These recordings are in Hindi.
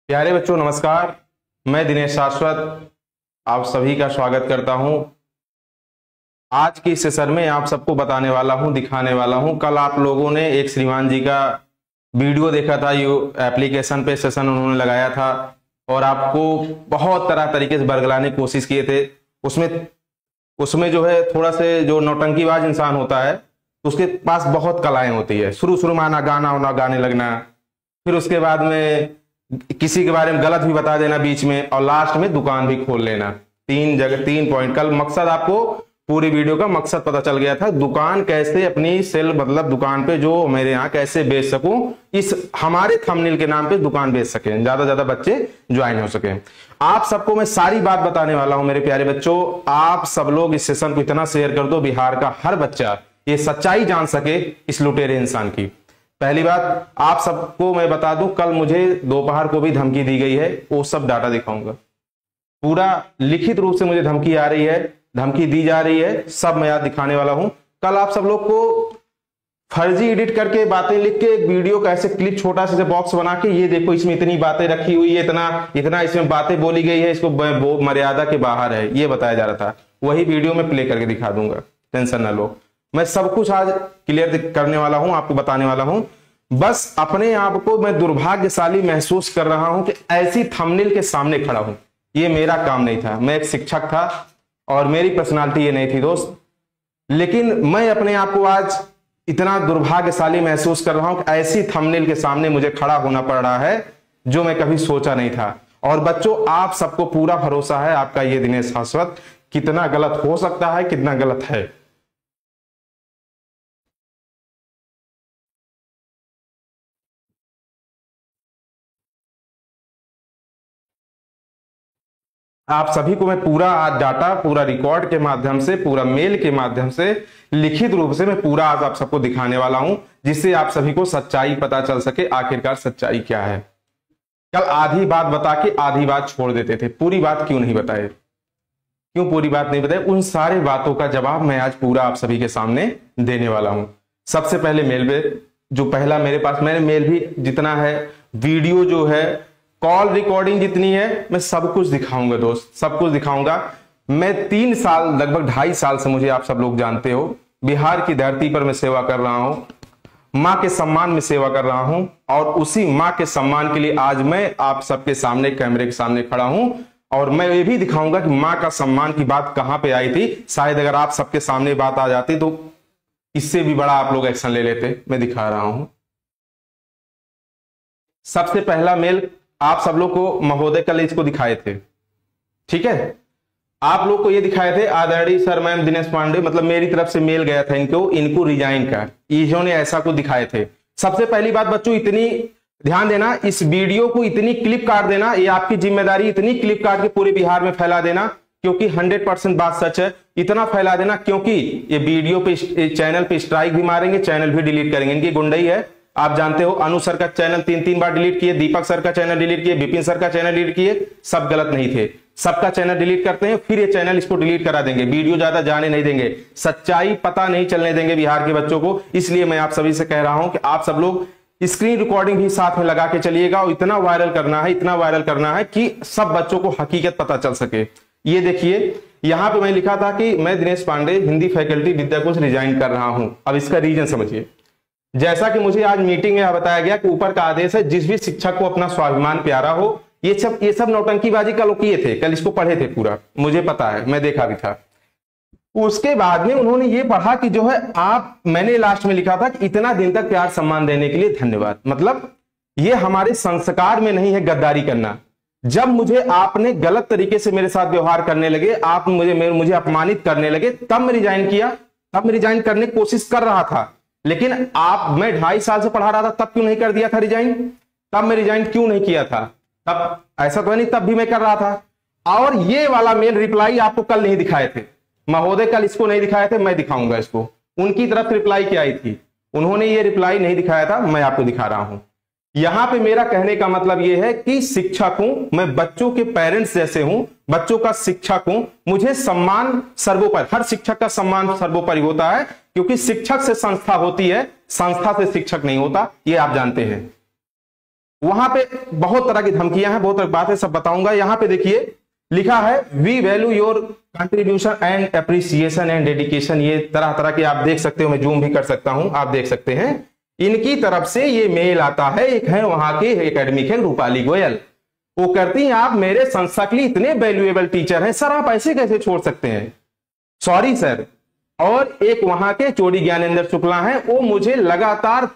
प्यारे बच्चों नमस्कार। मैं दिनेश शाश्वत आप सभी का स्वागत करता हूं। आज की सेशन में आप सबको बताने वाला हूं, दिखाने वाला हूं। कल आप लोगों ने एक श्रीमान जी का वीडियो देखा था, यो एप्लीकेशन पे सेशन उन्होंने लगाया था और आपको बहुत तरह तरीके से बरगलाने की कोशिश किए थे। उसमें जो है थोड़ा से जो नौटंकीबाज इंसान होता है उसके पास बहुत कलाएं होती है। शुरू शुरू में आना गाना वाना गाने लगना, फिर उसके बाद में किसी के बारे में गलत भी बता देना बीच में, और लास्ट में दुकान भी खोल लेना। तीन पॉइंट। कल मकसद आपको पूरी वीडियो का मकसद पता चल गया था, दुकान कैसे अपनी सेल मतलब दुकान पे जो मेरे यहाँ कैसे बेच सकूं, इस हमारे थंबनेल के नाम पे दुकान बेच सके, ज्यादा बच्चे ज्वाइन हो सके। आप सबको मैं सारी बात बताने वाला हूं मेरे प्यारे बच्चों। आप सब लोग इस सेशन को इतना शेयर कर दो, बिहार का हर बच्चा ये सच्चाई जान सके इस लुटेरे इंसान की। पहली बात आप सबको मैं बता दूं, कल मुझे दोपहर को भी धमकी दी गई है, वो सब डाटा दिखाऊंगा। पूरा लिखित रूप से मुझे धमकी आ रही है, धमकी दी जा रही है, सब मैं आज दिखाने वाला हूं। कल आप सब लोग को फर्जी एडिट करके बातें लिख के एक वीडियो का ऐसे क्लिप छोटा सा बॉक्स बना के, ये देखो इसमें इतनी बातें रखी हुई है, इतना इसमें बातें बोली गई है, इसको मर्यादा के बाहर है, ये बताया जा रहा था। वही वीडियो में प्ले करके दिखा दूंगा, टेंशन ना लो। मैं सब कुछ आज क्लियर करने वाला हूं, आपको बताने वाला हूं। बस अपने आप को मैं दुर्भाग्यशाली महसूस कर रहा हूं कि ऐसी थंबनेल के सामने खड़ा हूं। ये मेरा काम नहीं था, मैं एक शिक्षक था और मेरी पर्सनालिटी ये नहीं थी दोस्त। लेकिन मैं अपने आप को आज इतना दुर्भाग्यशाली महसूस कर रहा हूं कि ऐसी थंबनेल के सामने मुझे खड़ा होना पड़ रहा है जो मैं कभी सोचा नहीं था। और बच्चों आप सबको पूरा भरोसा है, आपका ये दिनेश शाश्वत कितना गलत हो सकता है, कितना गलत है। आप सभी को मैं पूरा आज डाटा, पूरा रिकॉर्ड के माध्यम से, पूरा मेल के माध्यम से, लिखित रूप से मैं पूरा आज आप सबको दिखाने वाला हूं, जिससे आप सभी को सच्चाई पता चल सके, आखिरकार सच्चाई क्या है। कल आधी बात बता के आधी बात छोड़ देते थे, पूरी बात क्यों नहीं बताए? क्यों पूरी बात नहीं बताए? उन सारे बातों का जवाब मैं आज पूरा आप सभी के सामने देने वाला हूं। सबसे पहले मेल पे जो पहला मेरे पास, मैंने मेल भी जितना है, वीडियो जो है, कॉल रिकॉर्डिंग जितनी है, मैं सब कुछ दिखाऊंगा दोस्त, सब कुछ दिखाऊंगा। मैं 3 साल, लगभग 2.5 साल से, मुझे आप सब लोग जानते हो, बिहार की धरती पर मैं सेवा कर रहा हूं, मां के सम्मान में सेवा कर रहा हूं। और उसी मां के सम्मान के लिए आज मैं आप सबके सामने, कैमरे के सामने खड़ा हूं। और मैं ये भी दिखाऊंगा कि मां का सम्मान की बात कहां पे आई थी। शायद अगर आप सबके सामने बात आ जाती तो इससे भी बड़ा आप लोग एक्शन ले लेते। मैं दिखा रहा हूं। सबसे पहला मेल आप सब लोग को महोदय कल इसको दिखाए थे, ठीक है? आप लोग को ये दिखाए थे, आदरणीय सर मैम दिनेश पांडे, मतलब मेरी तरफ से मेल गया था इनको रिजाइन का, इन्होंने ऐसा कुछ दिखाए थे। सबसे पहली बात बच्चों, इतनी ध्यान देना, इस वीडियो को इतनी क्लिप काट देना, ये आपकी जिम्मेदारी, इतनी क्लिप काट के पूरे बिहार में फैला देना, क्योंकि 100% बात सच है। इतना फैला देना क्योंकि ये वीडियो पे, चैनल पे स्ट्राइक भी मारेंगे, चैनल भी डिलीट करेंगे। इनकी गुंडई है, आप जानते हो। अनु सर का चैनल 3 बार डिलीट किए, दीपक सर का चैनल डिलीट किए, विपिन सर का चैनल डिलीट किए, सब गलत नहीं थे। सबका चैनल डिलीट करते हैं, फिर ये चैनल इसको डिलीट करा देंगे, वीडियो ज्यादा जाने नहीं देंगे, सच्चाई पता नहीं चलने देंगे बिहार के बच्चों को। इसलिए मैं आप सभी से कह रहा हूं कि आप सब लोग स्क्रीन रिकॉर्डिंग भी साथ में लगा के चलिएगा, और इतना वायरल करना है, इतना वायरल करना है कि सब बच्चों को हकीकत पता चल सके। ये देखिए, यहां पे मैं लिखा था कि मैं दिनेश पांडे हिंदी फैकल्टी विद्याकुल से रिजाइन कर रहा हूं। अब इसका रीजन समझिए। जैसा कि मुझे आज मीटिंग में बताया गया कि ऊपर का आदेश है, जिस भी शिक्षक को अपना स्वाभिमान प्यारा हो, ये सब नौटंकीबाजी कल किए थे, कल इसको पढ़े थे पूरा, मुझे पता है, मैं देखा भी था। उसके बाद में उन्होंने ये पढ़ा कि जो है मैंने लास्ट में लिखा था कि इतना दिन तक प्यार सम्मान देने के लिए धन्यवाद। मतलब ये हमारे संस्कार में नहीं है गद्दारी करना। जब मुझे आपने गलत तरीके से मेरे साथ व्यवहार करने लगे, आप मुझे अपमानित करने लगे, तब मैं रिजाइन किया। तब मैं रिजाइन करने की कोशिश कर रहा था, लेकिन मैं 2.5 साल से पढ़ा रहा था, तब क्यों नहीं कर दिया था रिजाइन? तब मैं रिजाइन क्यों नहीं किया था? तब ऐसा तो नहीं, तब भी मैं कर रहा था। और ये वाला मेल रिप्लाई आपको कल नहीं दिखाए थे महोदय, कल इसको नहीं दिखाए थे, मैं दिखाऊंगा इसको। उनकी तरफ से रिप्लाई क्या आई थी, उन्होंने ये रिप्लाई नहीं दिखाया था, मैं आपको दिखा रहा हूं। यहां पे मेरा कहने का मतलब यह है कि शिक्षक हूं मैं, बच्चों के पेरेंट्स जैसे हूं, बच्चों का शिक्षक हूं, मुझे सम्मान सर्वोपरि, हर शिक्षक का सम्मान सर्वोपरि होता है, क्योंकि शिक्षक से संस्था होती है, संस्था से शिक्षक नहीं होता, ये आप जानते हैं। वहां पे बहुत तरह की धमकियां हैं, बहुत तरह की बातें, सब बताऊंगा। यहां पे देखिए लिखा है we value your contribution and appreciation and dedication. ये तरह तरह के आप देख सकते हो, मैं जूम भी कर सकता हूं, आप देख सकते हैं। इनकी तरफ से ये मेल आता है, एक है वहां के एकेडमिक है रूपाली गोयल, वो करती हैं आप मेरे संस्था के लिए इतने वैल्यूएबल टीचर हैं सर, आप ऐसे कैसे छोड़ सकते हैं, सॉरी सर। और एक वहां के चोड़ी ज्ञानेंद्र शुक्ला हैं, वो मुझे लगातार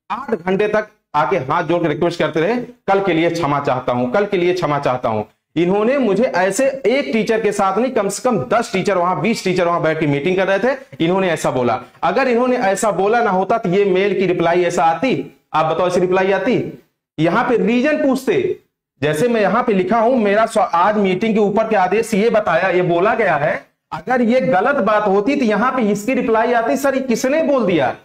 8 घंटे तक आके हाथ जोड़ के रिक्वेस्ट करते रहे, कल के लिए क्षमा चाहता हूं, कल के लिए क्षमा चाहता हूं। इन्होंने मुझे ऐसे एक टीचर के साथ नहीं, कम से कम 10 टीचर वहां, 20 टीचर वहां बैठ के मीटिंग कर रहे थे, इन्होंने ऐसा बोला। अगर इन्होंने ऐसा बोला ना होता तो ये मेल की रिप्लाई ऐसा आती, आप बताओ ऐसी रिप्लाई आती? यहां पे रीजन पूछते, जैसे मैं यहां पे लिखा हूं, मेरा आज मीटिंग के ऊपर के आदेश ये बताया, ये बोला गया है, अगर ये गलत बात होती तो यहां पे इसकी रिप्लाई आती, सर ये किसने बोल दिया,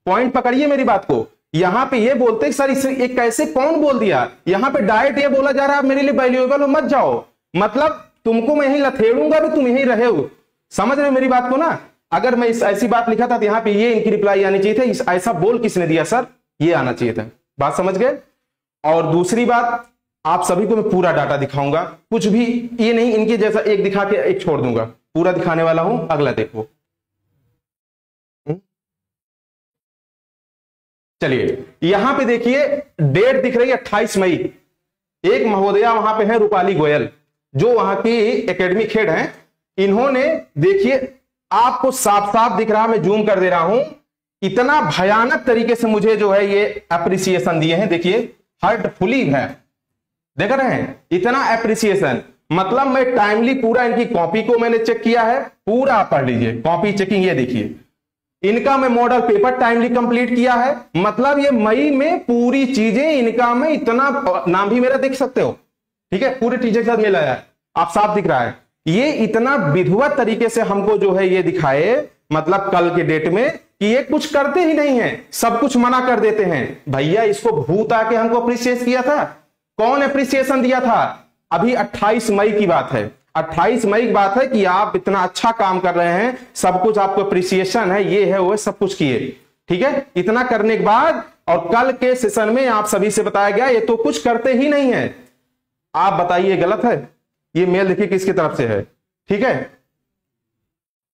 पॉइंट पकड़िए मेरी बात को। यहां पे ये बोलते सर इसे एक कैसे कौन बोल दिया, यहां पे डायरेक्ट ये बोला जा रहा है मेरे लिए वैल्यूएबल हो मत जाओ, मतलब तुमको मैं यहीं लथेड़ूंगा भी, तुम यहीं रहे हो। समझ रहे हो मेरी बात को ना? अगर मैं ऐसी बात लिखा था तो यहां पे ये इनकी रिप्लाई आनी चाहिए थी, ऐसा बोल किसने दिया सर, ये आना चाहिए था। बात समझ गए? और दूसरी बात, आप सभी को मैं पूरा डाटा दिखाऊंगा, कुछ भी ये नहीं इनके जैसा एक दिखा के एक छोड़ दूंगा, पूरा दिखाने वाला हूं। अगला देखो, चलिए यहां पे देखिए डेट दिख रही है 28 मई। एक महोदया वहां पे है रूपाली गोयल, जो वहां की एकेडमिक हेड हैं, इन्होंने देखिए आपको साफ साफ दिख रहा, मैं जूम कर दे रहा हूं, इतना भयानक तरीके से मुझे जो है ये अप्रिसिएशन दिए हैं, देखिए हर्टफुली है, देख रहे हैं, इतना अप्रिसिएशन, मतलब मैं टाइमली पूरा इनकी कॉपी को मैंने चेक किया है, पूरा पढ़ लीजिए कॉपी चेकिंग, ये देखिए इनका मैं मॉडल पेपर टाइमली कंप्लीट किया है, मतलब ये मई में पूरी चीजें इनका, मैं इतना नाम भी मेरा देख सकते हो, ठीक है, पूरे टीचर के साथ मिला है, आप साफ दिख रहा है, ये इतना विधिवत तरीके से हमको जो है ये दिखाए, मतलब कल के डेट में, कि ये कुछ करते ही नहीं है, सब कुछ मना कर देते हैं। भैया इसको भूत आके हमको अप्रिसिएट किया था, कौन अप्रिसिएशन दिया था? अभी 28 मई की बात है, 28 मई की बात है कि आप इतना अच्छा काम कर रहे हैं, सब कुछ आपको अप्रिसिएशन है, ये है वो है, सब कुछ किए, ठीक है। इतना करने के बाद और कल के सेशन में आप सभी से बताया गया ये तो कुछ करते ही नहीं है, आप बताइए गलत है? ये मेल देखिए किसकी तरफ से है, ठीक है।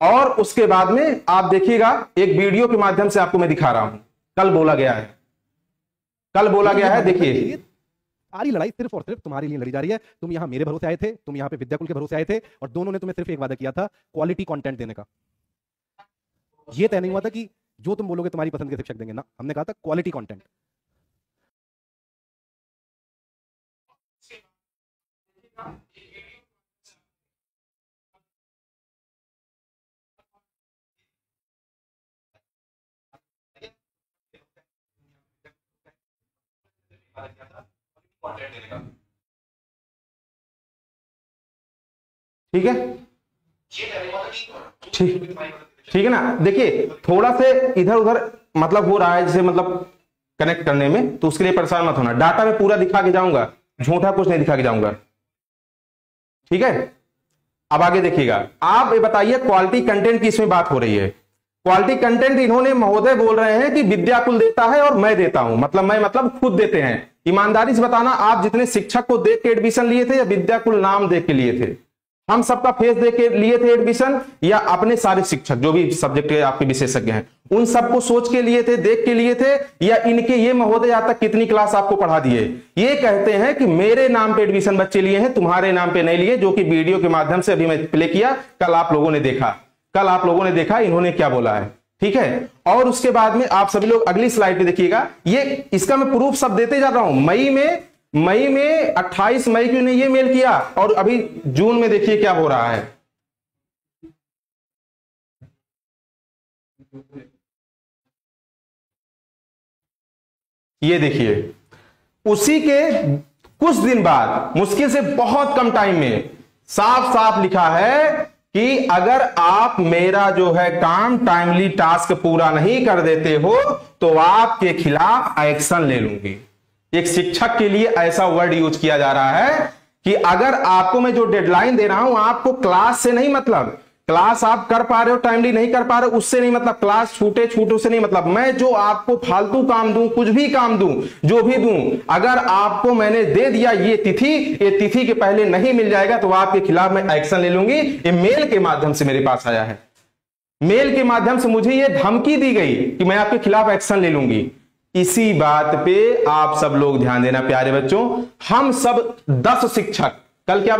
और उसके बाद में आप देखिएगा एक वीडियो के माध्यम से आपको मैं दिखा रहा हूं, कल बोला गया है, कल बोला गया है, देखिए सारी लड़ाई सिर्फ और सिर्फ तुम्हारे लिए लड़ी जा रही है। तुम यहां मेरे भरोसे आए थे, तुम यहां पे विद्याकुल के भरोसे आए थे, और दोनों ने तुम्हें सिर्फ एक वादा किया था, क्वालिटी कंटेंट देने का। यह तय नहीं हुआ था कि जो तुम बोलोगे तुम्हारी पसंद के शिक्षक देंगे ना, हमने कहा था क्वालिटी कंटेंट। ठीक है, ठीक है ना। देखिए थोड़ा से इधर उधर मतलब हो रहा है, जैसे मतलब कनेक्ट करने में, तो उसके लिए परेशान मत होना, डाटा में पूरा दिखा के जाऊंगा, झूठा कुछ नहीं दिखा के जाऊंगा, ठीक है। अब आगे देखिएगा, आप ये बताइए क्वालिटी कंटेंट की इसमें बात हो रही है। क्वालिटी कंटेंट इन्होंने महोदय बोल रहे हैं कि विद्याकुल देता है और मैं देता हूं, मतलब खुद देते हैं। ईमानदारी से बताना, आप जितने शिक्षक को देख के एडमिशन लिए थे या विद्याकुल नाम देख के लिए थे? हम सबका फेस देख के लिए थे एडमिशन, या अपने सारे शिक्षक जो भी सब्जेक्ट के आपके विशेषज्ञ हैं उन सबको सोच के लिए थे, देख के लिए थे, या इनके ये महोदय आज तक कितनी क्लास आपको पढ़ा दिए? ये कहते हैं कि मेरे नाम पे एडमिशन बच्चे लिए हैं, तुम्हारे नाम पे नहीं लिए, जो कि वीडियो के माध्यम से अभी मैं प्ले किया, कल आप लोगों ने देखा, इन्होंने क्या बोला है, ठीक है। और उसके बाद में आप सभी लोग अगली स्लाइड पे देखिएगा, ये इसका मैं प्रूफ सब देते जा रहा हूं। मई में 28 मई को इन्हें ये मेल किया, और अभी जून में देखिए क्या हो रहा है। ये देखिए उसी के कुछ दिन बाद, मुश्किल से बहुत कम टाइम में, साफ साफ लिखा है कि अगर आप मेरा जो है काम टाइमली टास्क पूरा नहीं कर देते हो तो आपके खिलाफ एक्शन ले लूंगी। एक शिक्षक के लिए ऐसा वर्ड यूज किया जा रहा है कि अगर आपको मैं जो डेडलाइन दे रहा हूं, आपको क्लास से नहीं मतलब, क्लास आप कर पा रहे हो, टाइमली नहीं कर पा रहे हो, उससे नहीं मतलब, क्लास छूटे छूटे से नहीं मतलब, मैं जो आपको फालतू काम दूं, कुछ भी काम दूं, जो भी दूं, अगर आपको मैंने दे दिया ये तिथि के पहले नहीं मिल जाएगा तो आपके खिलाफ मैं एक्शन ले लूंगी। ये मेल के माध्यम से मेरे पास आया है, मेल के माध्यम से मुझे ये धमकी दी गई कि मैं आपके खिलाफ एक्शन ले लूंगी। इसी बात पे आप सब लोग ध्यान देना प्यारे बच्चों। हम सब 10 शिक्षक कल क्या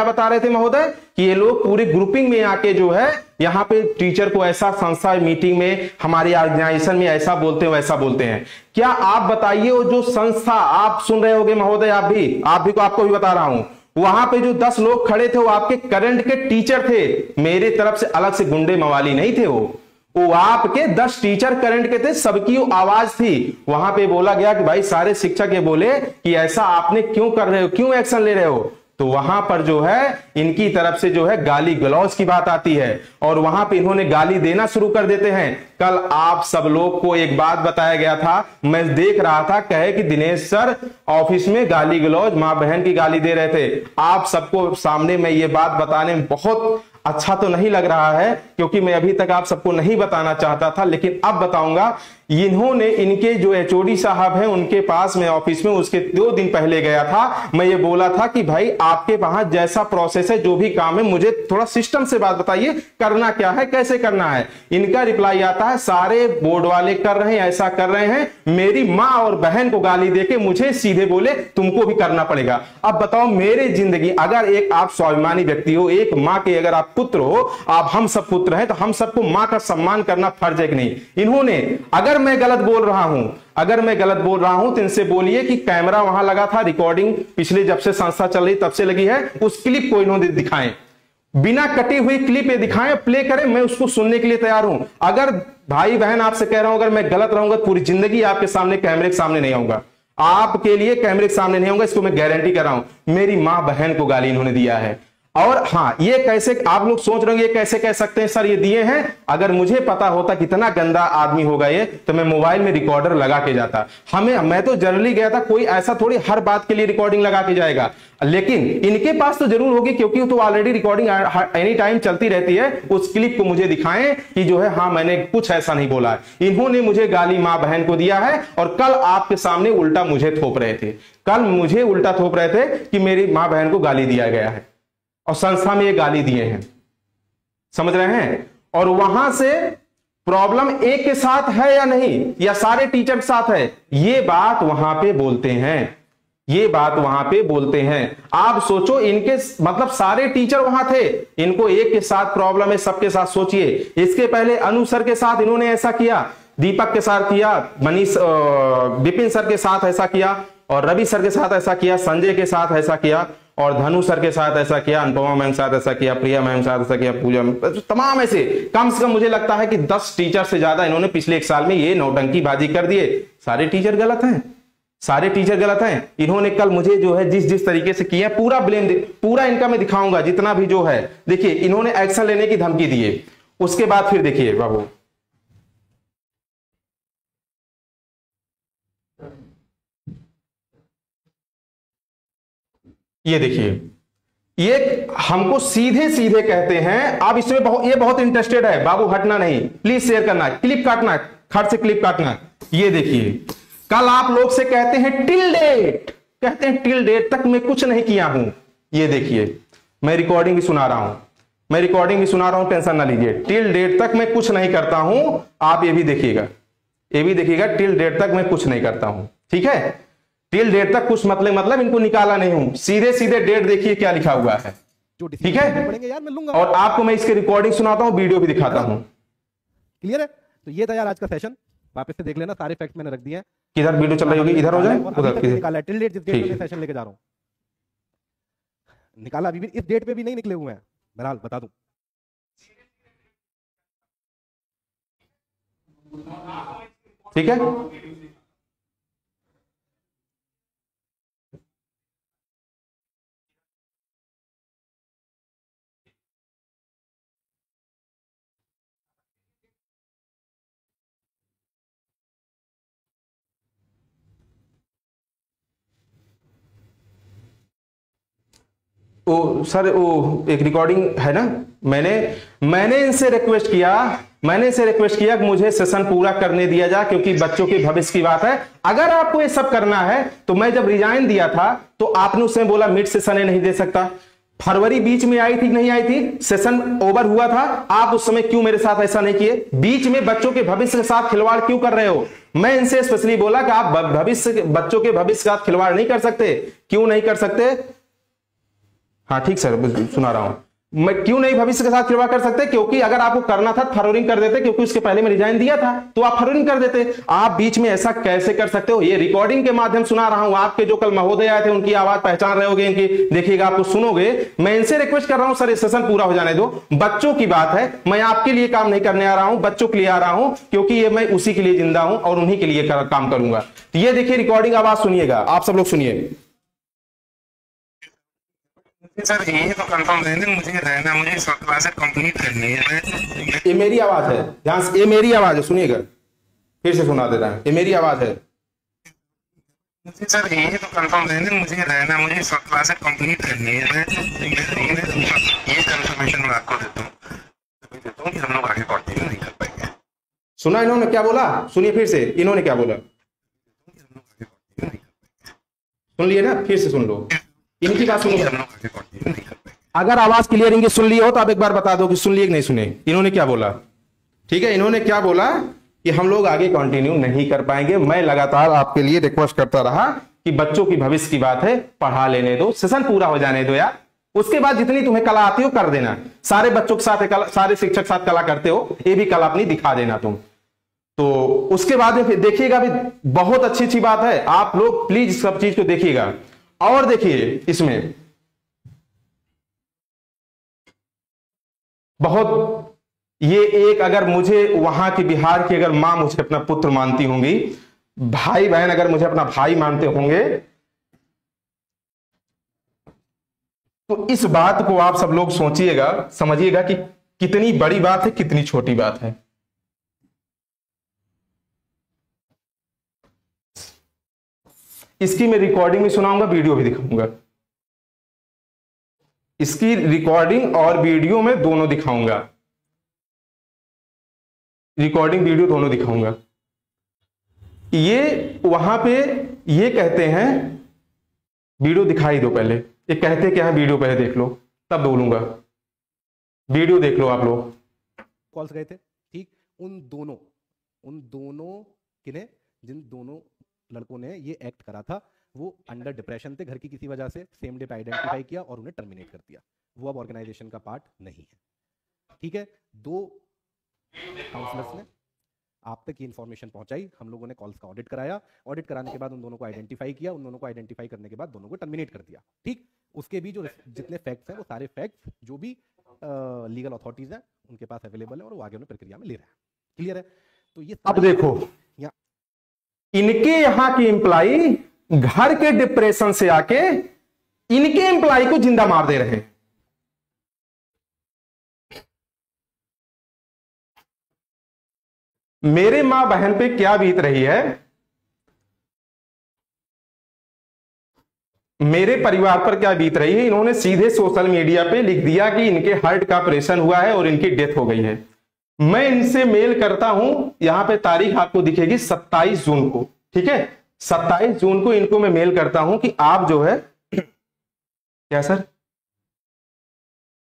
बता रहे थे महोदय कि ये लोग पूरी ग्रुपिंग में आके जो है यहां पे टीचर को ऐसा संस्था मीटिंग में हमारी ऑर्गेनाइजेशन में ऐसा बोलते हैं वैसा बोलते हैं। क्या आप बताइए वो जो संस्था आप सुन रहे होगे महोदय, आपको भी बता रहा हूं, वहां पे जो 10 लोग खड़े थे वो आपके करंट के टीचर थे, मेरे तरफ से अलग से गुंडे मवाली नहीं थे। वो आपके 10 टीचर करंट के थे, सबकी आवाज थी। वहां पे बोला गया कि भाई सारे शिक्षक ये बोले कि ऐसा आपने क्यों कर रहे हो, क्यों एक्शन ले रहे हो, तो वहां पर जो है इनकी तरफ से जो है गाली गलौज की बात आती है और वहां पे इन्होंने गाली देना शुरू कर देते हैं। कल आप सब लोग को एक बात बताया गया था, मैं देख रहा था, कहे कि दिनेश सर ऑफिस में गाली गलौज मां बहन की गाली दे रहे थे। आप सबको सामने मैं ये बात बताने में बहुत अच्छा तो नहीं लग रहा है क्योंकि मैं अभी तक आप सबको नहीं बताना चाहता था, लेकिन अब बताऊंगा। इन्होंने, इनके जो एचओडी साहब हैं उनके पास मैं ऑफिस में उसके 2 दिन पहले गया था, मैं ये बोला था कि भाई आपके वहां जैसा प्रोसेस है, जो भी काम है, मुझे थोड़ा सिस्टम से बात बताइए, करना क्या है, कैसे करना है। इनका रिप्लाई आता है सारे बोर्ड वाले कर रहे हैं, ऐसा कर रहे हैं, मेरी मां और बहन को गाली देके मुझे सीधे बोले तुमको भी करना पड़ेगा। अब बताओ मेरी जिंदगी, अगर एक आप स्वाभिमानी व्यक्ति हो, एक मां के अगर आप पुत्र हो, आप हम सब पुत्र हैं, तो हम सबको मां का सम्मान करना फर्ज है कि नहीं। इन्होंने, अगर मैं गलत बोल रहा हूं तो इनसे बोलिए कि कैमरा वहां लगा था, रिकॉर्डिंग पिछले जब से संस्था चल रही तब से लगी है, उस क्लिप को इन्होंने दिखाएं, बिना कटी हुई क्लिप ये दिखाएं, प्ले करें, मैं उसको सुनने के लिए तैयार हूं। अगर भाई बहन आपसे कह रहा हूं, अगर मैं गलत रहूंगा पूरी जिंदगी आपके सामने कैमरे के सामने नहीं आऊंगा, आपके लिए कैमरे के सामने नहीं आऊंगा, इसको मैं गारंटी कर रहा हूं। मेरी मां बहन को गाली इन्होंने दिया है। और हां, ये कैसे, आप लोग सोच रहे होंगे ये कैसे कह सकते हैं सर ये दिए हैं, अगर मुझे पता होता कितना गंदा आदमी होगा ये, तो मैं मोबाइल में रिकॉर्डर लगा के जाता। मैं तो जनरली गया था, कोई ऐसा थोड़ी हर बात के लिए रिकॉर्डिंग लगा के जाएगा, लेकिन इनके पास तो जरूर होगी क्योंकि तो ऑलरेडी रिकॉर्डिंग एनी टाइम चलती रहती है। उस क्लिप को मुझे दिखाएं कि जो है हां मैंने कुछ ऐसा नहीं बोला है, इन्होंने मुझे गाली मां बहन को दिया है और कल आपके सामने उल्टा मुझे थोप रहे थे, कल मुझे उल्टा थोप रहे थे कि मेरी मां बहन को गाली दिया गया है और संस्था में ये गाली दिए हैं, समझ रहे हैं। और वहां से प्रॉब्लम एक के साथ है या नहीं, या सारे टीचर के साथ है, ये बात वहां पे बोलते हैं, ये बात वहां पे बोलते हैं। आप सोचो, इनके मतलब सारे टीचर वहां थे, इनको एक के साथ प्रॉब्लम है, सबके साथ सोचिए। इसके पहले अनु सर के साथ इन्होंने ऐसा किया, दीपक के साथ किया, मनीष विपिन सर के साथ ऐसा किया, और रवि सर के साथ ऐसा किया, संजय के साथ ऐसा किया, और धनु सर के साथ ऐसा किया, अनुपमा मैम के साथ ऐसा किया, प्रिया मैम के साथ ऐसा किया, पूजा मैम, तमाम ऐसे कम से कम मुझे लगता है कि 10 टीचर से ज्यादा इन्होंने पिछले 1 साल में ये नौटंकीबाजी कर दिए। सारे टीचर गलत हैं, सारे टीचर गलत हैं। इन्होंने कल मुझे जो है जिस तरीके से किया, पूरा ब्लेम पूरा इनका मैं दिखाऊंगा जितना भी जो है। देखिए इन्होंने एक्शन लेने की धमकी दी है, उसके बाद फिर देखिए बाबू, ये देखिए, ये हमको सीधे सीधे कहते हैं। अब इसमें ये बहुत इंटरेस्टेड है बाबू, हटना नहीं, प्लीज शेयर करना, क्लिप काटना, खट से क्लिप काटना। ये देखिए, कल आप लोग से कहते हैं टिल डेट, कहते हैं टिल डेट तक मैं कुछ नहीं किया हूं। ये देखिए, मैं रिकॉर्डिंग भी सुना रहा हूं, टेंशन ना लीजिए। टिल डेट तक मैं कुछ नहीं करता हूं, आप ये भी देखिएगा, टिल डेट तक मैं कुछ नहीं करता हूं, ठीक है। टिल डेट तक कुछ मतलब इनको निकाला नहीं हूं, सीधे सीधे डेट देखिए क्या लिखा हुआ है, ठीक है। पढ़ेंगे यार, मैं लूंगा। और आपको मैं इसके रिकॉर्डिंग सुनाता हूं, वीडियो भी दिखाता हूं। क्लियर है? तो ये था यार आज का सेशन, वापस से देख लेना, सारे फैक्ट मैंने रख दिए हैं। किधर वीडियो चल रही होगी, इधर हो जाए, उधर निकाला टिल डेट, जिस डेट पे सेशन लेके जा रहा हूं निकाला, अभी भी इस डेट पे भी नहीं निकले हुए हैं, बहरहाल बता दूं। ठीक है, वो सर वो एक रिकॉर्डिंग है ना, मैंने इनसे रिक्वेस्ट किया कि मुझे सेशन पूरा करने दिया जाए, क्योंकि बच्चों के भविष्य की बात है। अगर आपको ये सब करना है तो मैं जब रिजाइन दिया था तो आपने उसमें बोला मिड सेशन नहीं दे सकता। फरवरी बीच में आई थी नहीं आई थी, सेशन ओवर हुआ था, आप उस समय क्यों मेरे साथ ऐसा नहीं किए? बीच में बच्चों के भविष्य के साथ खिलवाड़ क्यों कर रहे हो? मैं इनसे स्पेशली बोला कि आप बच्चों के भविष्य के साथ खिलवाड़ नहीं कर सकते। क्यों नहीं कर सकते? हाँ ठीक सर, सुना रहा हूं। मैं क्यों नहीं भविष्य के साथ खिलवाड़ कर सकते? क्योंकि अगर आपको करना था फरवरी कर देते, क्योंकि उसके पहले मैं रिजाइन दिया था, तो आप फरवरी कर देते। आप बीच में ऐसा कैसे कर सकते हो? ये रिकॉर्डिंग के माध्यम सुना रहा हूं। आपके जो कल महोदय आए थे उनकी आवाज पहचान रहे होगे, इनकी देखिएगा, आपको सुनोगे। मैं इनसे रिक्वेस्ट कर रहा हूं, सर ये सेशन पूरा हो जाने दो, बच्चों की बात है। मैं आपके लिए काम नहीं करने आ रहा हूं, बच्चों के लिए आ रहा हूं, क्योंकि ये मैं उसी के लिए जिंदा हूं और उन्हीं के लिए काम करूंगा। तो ये देखिए रिकॉर्डिंग, आवाज सुनिएगा, आप सब लोग सुनिए। सर ये तो कंफर्म रहने, मुझे रहना, मुझे क्लास कंप्लीट करनी है। ये मेरी आवाज है, ध्यान से, ये मेरी आवाज है, सुनिएगा, फिर से सुना देता है, ये मेरी आवाज है। सर ये तो कंफर्म रहने, मुझे रहना, मुझे क्लास कंप्लीट करनी है। ये कंफर्मेशन मैं आपको देता हूँ कि हम लोग आगे कंटिन्यू नहीं कर पाएंगे। सुना इन्होंने क्या बोला? सुनिए फिर से, इन्होंने क्या बोला सुन लिए ना, फिर से सुन लो इनकी बात, सुनो। अगर आवाज क्लियर इनकी सुन ली हो तो आप एक बार बता दो कि सुन लिए कि नहीं सुने। इन्होंने क्या बोला? ठीक है, इन्होंने क्या बोला कि हम लोग आगे कंटिन्यू नहीं कर पाएंगे। मैं लगातार आपके लिए रिक्वेस्ट करता रहा कि बच्चों की भविष्य की बात है, पढ़ा लेने दो, सेशन पूरा हो जाने दो यार, उसके बाद जितनी तुम्हें कला आती हो कर देना। सारे बच्चों के साथ सारे शिक्षक साथ कला करते हो, ये भी कला अपनी दिखा देना तुम। तो उसके बाद देखिएगा, भी बहुत अच्छी अच्छी बात है, आप लोग प्लीज सब चीज को देखिएगा। और देखिए इसमें बहुत ये एक, अगर मुझे वहां की बिहार की अगर मां मुझे अपना पुत्र मानती होंगी, भाई बहन अगर मुझे अपना भाई मानते होंगे, तो इस बात को आप सब लोग सोचिएगा, समझिएगा कि कितनी बड़ी बात है, कितनी छोटी बात है। इसकी मैं रिकॉर्डिंग भी सुनाऊंगा, वीडियो भी दिखाऊंगा। इसकी रिकॉर्डिंग और वीडियो में दोनों दिखाऊंगा, रिकॉर्डिंग वीडियो दोनों दिखाऊंगा। ये वहां पे ये कहते हैं, वीडियो दिखाई दो पहले, ये कहते क्या है वीडियो पहले देख लो तब बोलूंगा। वीडियो देख लो आप लोग। कॉल्स गए थे, ठीक, उन दोनों किन्हें, जिन दोनों लड़कों ने ये एक्ट करा था, वो अंडर डिप्रेशन थे घर की किसी वजह से, सेम डे पे आइडेंटिफाई किया और उन्हें टर्मिनेट कर दिया। वो अब ऑर्गेनाइजेशन का पार्ट नहीं है, ठीक है। 2 काउंसलर्स ने आप तक ये इन्फॉर्मेशन पहुंचाई, हम लोगों ने कॉल्स का ऑडिट कराया, ऑडिट कराने के बाद उन दोनों को आइडेंटिफाई किया, उन दोनों को आइडेंटिफाई करने के बाद दोनों को टर्मिनेट कर दिया, ठीक। उसके भी जो जितने फैक्ट्स हैं, वो सारे फैक्ट्स जो भी लीगल अथॉरिटीज हैं उनके पास अवेलेबल है और वो आगे उन्हें प्रक्रिया में ले रहे हैं, क्लियर है। तो ये अब देखो, इनके यहां की एम्प्लाई घर के डिप्रेशन से आके इनके एम्प्लाई को जिंदा मार दे रहे हैं। मेरे मां बहन पे क्या बीत रही है, मेरे परिवार पर क्या बीत रही है। इन्होंने सीधे सोशल मीडिया पे लिख दिया कि इनके हार्ट का ऑपरेशन हुआ है और इनकी डेथ हो गई है। मैं इनसे मेल करता हूं, यहां पे तारीख आपको दिखेगी 27 जून को, ठीक है। 27 जून को इनको मैं मेल करता हूं कि आप जो है, क्या सर,